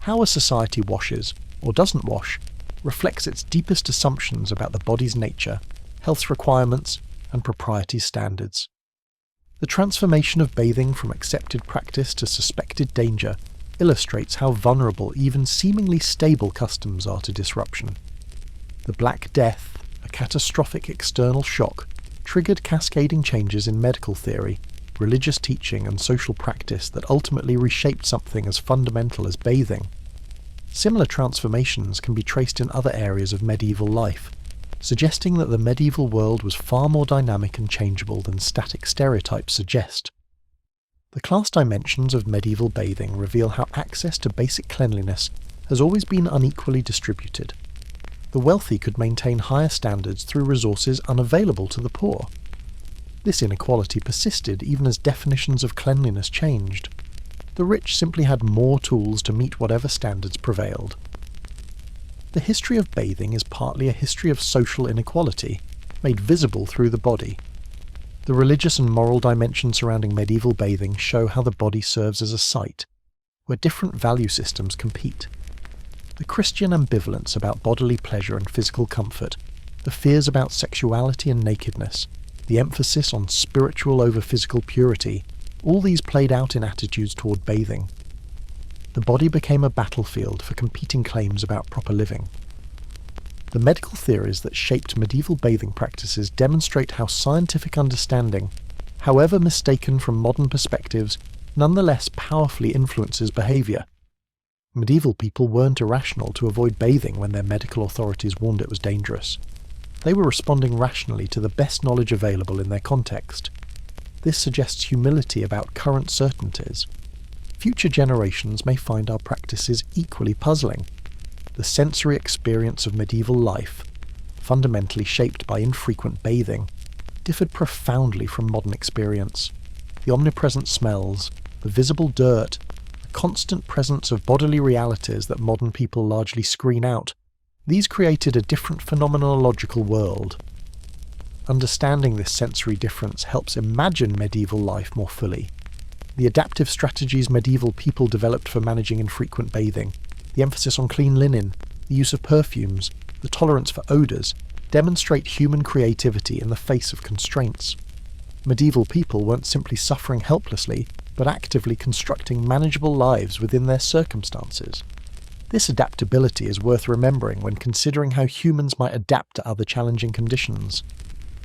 How a society washes, or doesn't wash, reflects its deepest assumptions about the body's nature, health requirements, and propriety standards. The transformation of bathing from accepted practice to suspected danger illustrates how vulnerable even seemingly stable customs are to disruption. The Black Death, a catastrophic external shock, triggered cascading changes in medical theory, religious teaching, and social practice that ultimately reshaped something as fundamental as bathing. Similar transformations can be traced in other areas of medieval life, suggesting that the medieval world was far more dynamic and changeable than static stereotypes suggest. The class dimensions of medieval bathing reveal how access to basic cleanliness has always been unequally distributed. The wealthy could maintain higher standards through resources unavailable to the poor. This inequality persisted even as definitions of cleanliness changed. The rich simply had more tools to meet whatever standards prevailed. The history of bathing is partly a history of social inequality, made visible through the body. The religious and moral dimensions surrounding medieval bathing show how the body serves as a site, where different value systems compete. The Christian ambivalence about bodily pleasure and physical comfort, the fears about sexuality and nakedness, the emphasis on spiritual over physical purity, all these played out in attitudes toward bathing. The body became a battlefield for competing claims about proper living. The medical theories that shaped medieval bathing practices demonstrate how scientific understanding, however mistaken from modern perspectives, nonetheless powerfully influences behaviour. Medieval people weren't irrational to avoid bathing when their medical authorities warned it was dangerous. They were responding rationally to the best knowledge available in their context. This suggests humility about current certainties. Future generations may find our practices equally puzzling. The sensory experience of medieval life, fundamentally shaped by infrequent bathing, differed profoundly from modern experience. The omnipresent smells, the visible dirt, the constant presence of bodily realities that modern people largely screen out, these created a different phenomenological world. Understanding this sensory difference helps imagine medieval life more fully. The adaptive strategies medieval people developed for managing infrequent bathing, the emphasis on clean linen, the use of perfumes, the tolerance for odours, demonstrate human creativity in the face of constraints. Medieval people weren't simply suffering helplessly, but actively constructing manageable lives within their circumstances. This adaptability is worth remembering when considering how humans might adapt to other challenging conditions.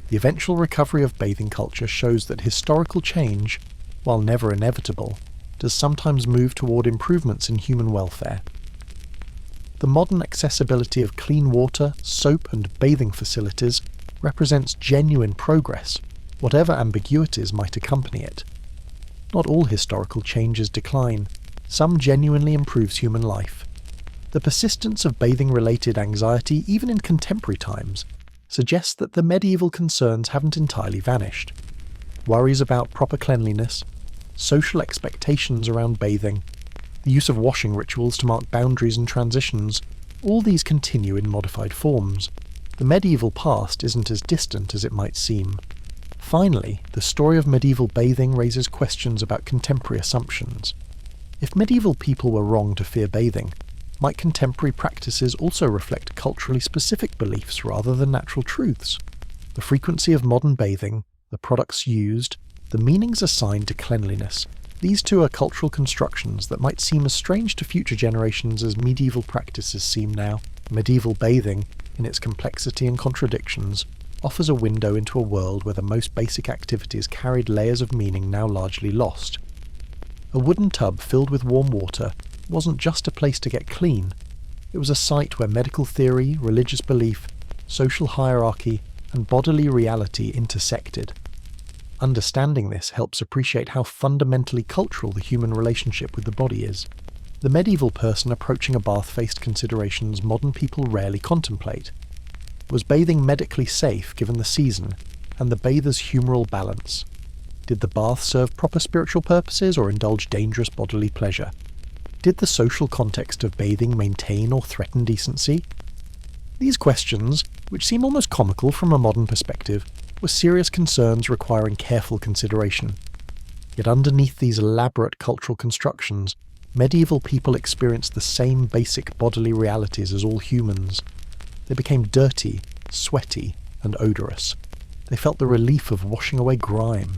The eventual recovery of bathing culture shows that historical change, while never inevitable, does sometimes move toward improvements in human welfare. The modern accessibility of clean water, soap and bathing facilities represents genuine progress, whatever ambiguities might accompany it. Not all historical changes decline. Some genuinely improves human life. The persistence of bathing-related anxiety, even in contemporary times, suggests that the medieval concerns haven't entirely vanished. Worries about proper cleanliness, social expectations around bathing, the use of washing rituals to mark boundaries and transitions, all these continue in modified forms. The medieval past isn't as distant as it might seem. Finally, the story of medieval bathing raises questions about contemporary assumptions. If medieval people were wrong to fear bathing, might contemporary practices also reflect culturally specific beliefs rather than natural truths? The frequency of modern bathing, the products used, the meanings assigned to cleanliness, these two are cultural constructions that might seem as strange to future generations as medieval practices seem now. Medieval bathing, in its complexity and contradictions, offers a window into a world where the most basic activities carried layers of meaning now largely lost. A wooden tub filled with warm water wasn't just a place to get clean. It was a site where medical theory, religious belief, social hierarchy, and bodily reality intersected. Understanding this helps appreciate how fundamentally cultural the human relationship with the body is. The medieval person approaching a bath faced considerations modern people rarely contemplate. Was bathing medically safe given the season and the bather's humoral balance? Did the bath serve proper spiritual purposes or indulge dangerous bodily pleasure? Did the social context of bathing maintain or threaten decency? These questions, which seem almost comical from a modern perspective, were serious concerns requiring careful consideration. Yet underneath these elaborate cultural constructions, medieval people experienced the same basic bodily realities as all humans. They became dirty, sweaty, and odorous. They felt the relief of washing away grime.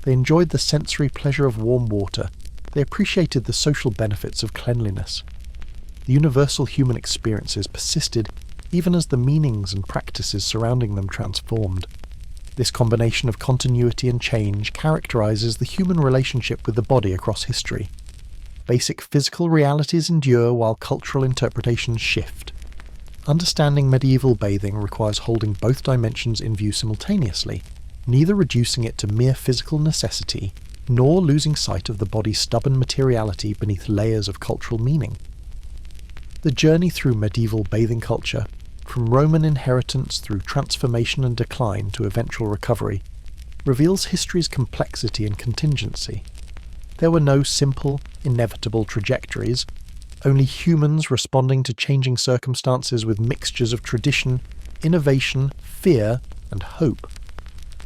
They enjoyed the sensory pleasure of warm water. They appreciated the social benefits of cleanliness. The universal human experiences persisted even as the meanings and practices surrounding them transformed. This combination of continuity and change characterizes the human relationship with the body across history. Basic physical realities endure while cultural interpretations shift. Understanding medieval bathing requires holding both dimensions in view simultaneously, neither reducing it to mere physical necessity, nor losing sight of the body's stubborn materiality beneath layers of cultural meaning. The journey through medieval bathing culture, from Roman inheritance through transformation and decline to eventual recovery, reveals history's complexity and contingency. There were no simple, inevitable trajectories, only humans responding to changing circumstances with mixtures of tradition, innovation, fear, and hope.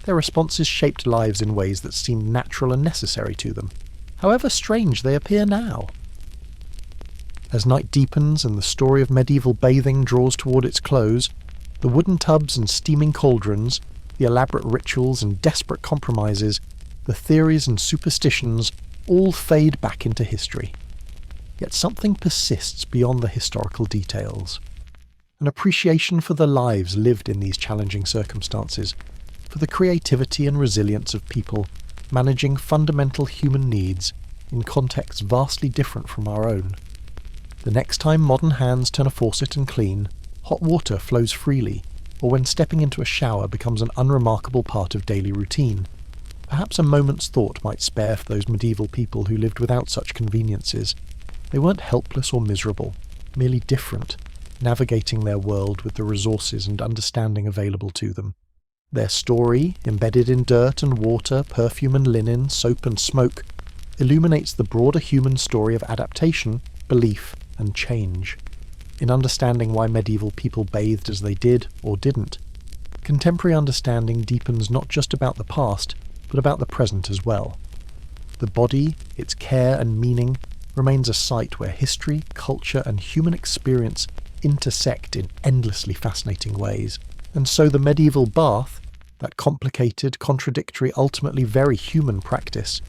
Their responses shaped lives in ways that seemed natural and necessary to them, however strange they appear now. As night deepens and the story of medieval bathing draws toward its close, the wooden tubs and steaming cauldrons, the elaborate rituals and desperate compromises, the theories and superstitions all fade back into history. Yet something persists beyond the historical details. An appreciation for the lives lived in these challenging circumstances, for the creativity and resilience of people managing fundamental human needs in contexts vastly different from our own. The next time modern hands turn a faucet and clean, hot water flows freely, or when stepping into a shower becomes an unremarkable part of daily routine, perhaps a moment's thought might spare for those medieval people who lived without such conveniences. They weren't helpless or miserable, merely different, navigating their world with the resources and understanding available to them. Their story, embedded in dirt and water, perfume and linen, soap and smoke, illuminates the broader human story of adaptation, belief, and change. In understanding why medieval people bathed as they did or didn't, contemporary understanding deepens not just about the past, but about the present as well. The body, its care and meaning, remains a site where history, culture, and human experience intersect in endlessly fascinating ways. And so the medieval bath, that complicated, contradictory, ultimately very human practice,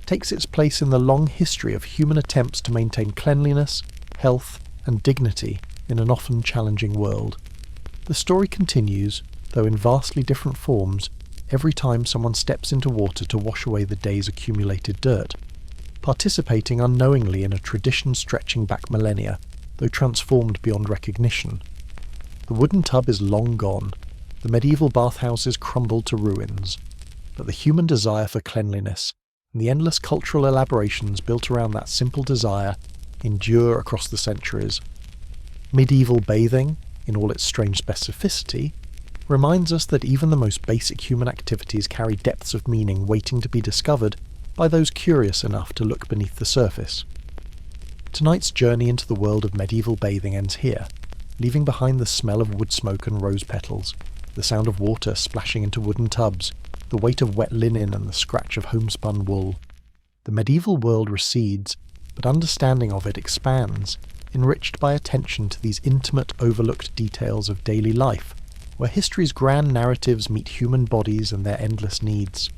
takes its place in the long history of human attempts to maintain cleanliness, health, and dignity in an often challenging world. The story continues, though in vastly different forms, every time someone steps into water to wash away the day's accumulated dirt, participating unknowingly in a tradition stretching back millennia, though transformed beyond recognition. The wooden tub is long gone, the medieval bathhouses crumbled to ruins, but the human desire for cleanliness and the endless cultural elaborations built around that simple desire endure across the centuries. Medieval bathing, in all its strange specificity, reminds us that even the most basic human activities carry depths of meaning waiting to be discovered by those curious enough to look beneath the surface. Tonight's journey into the world of medieval bathing ends here, leaving behind the smell of wood smoke and rose petals, the sound of water splashing into wooden tubs, the weight of wet linen and the scratch of homespun wool. The medieval world recedes, but understanding of it expands, enriched by attention to these intimate, overlooked details of daily life, where history's grand narratives meet human bodies and their endless needs.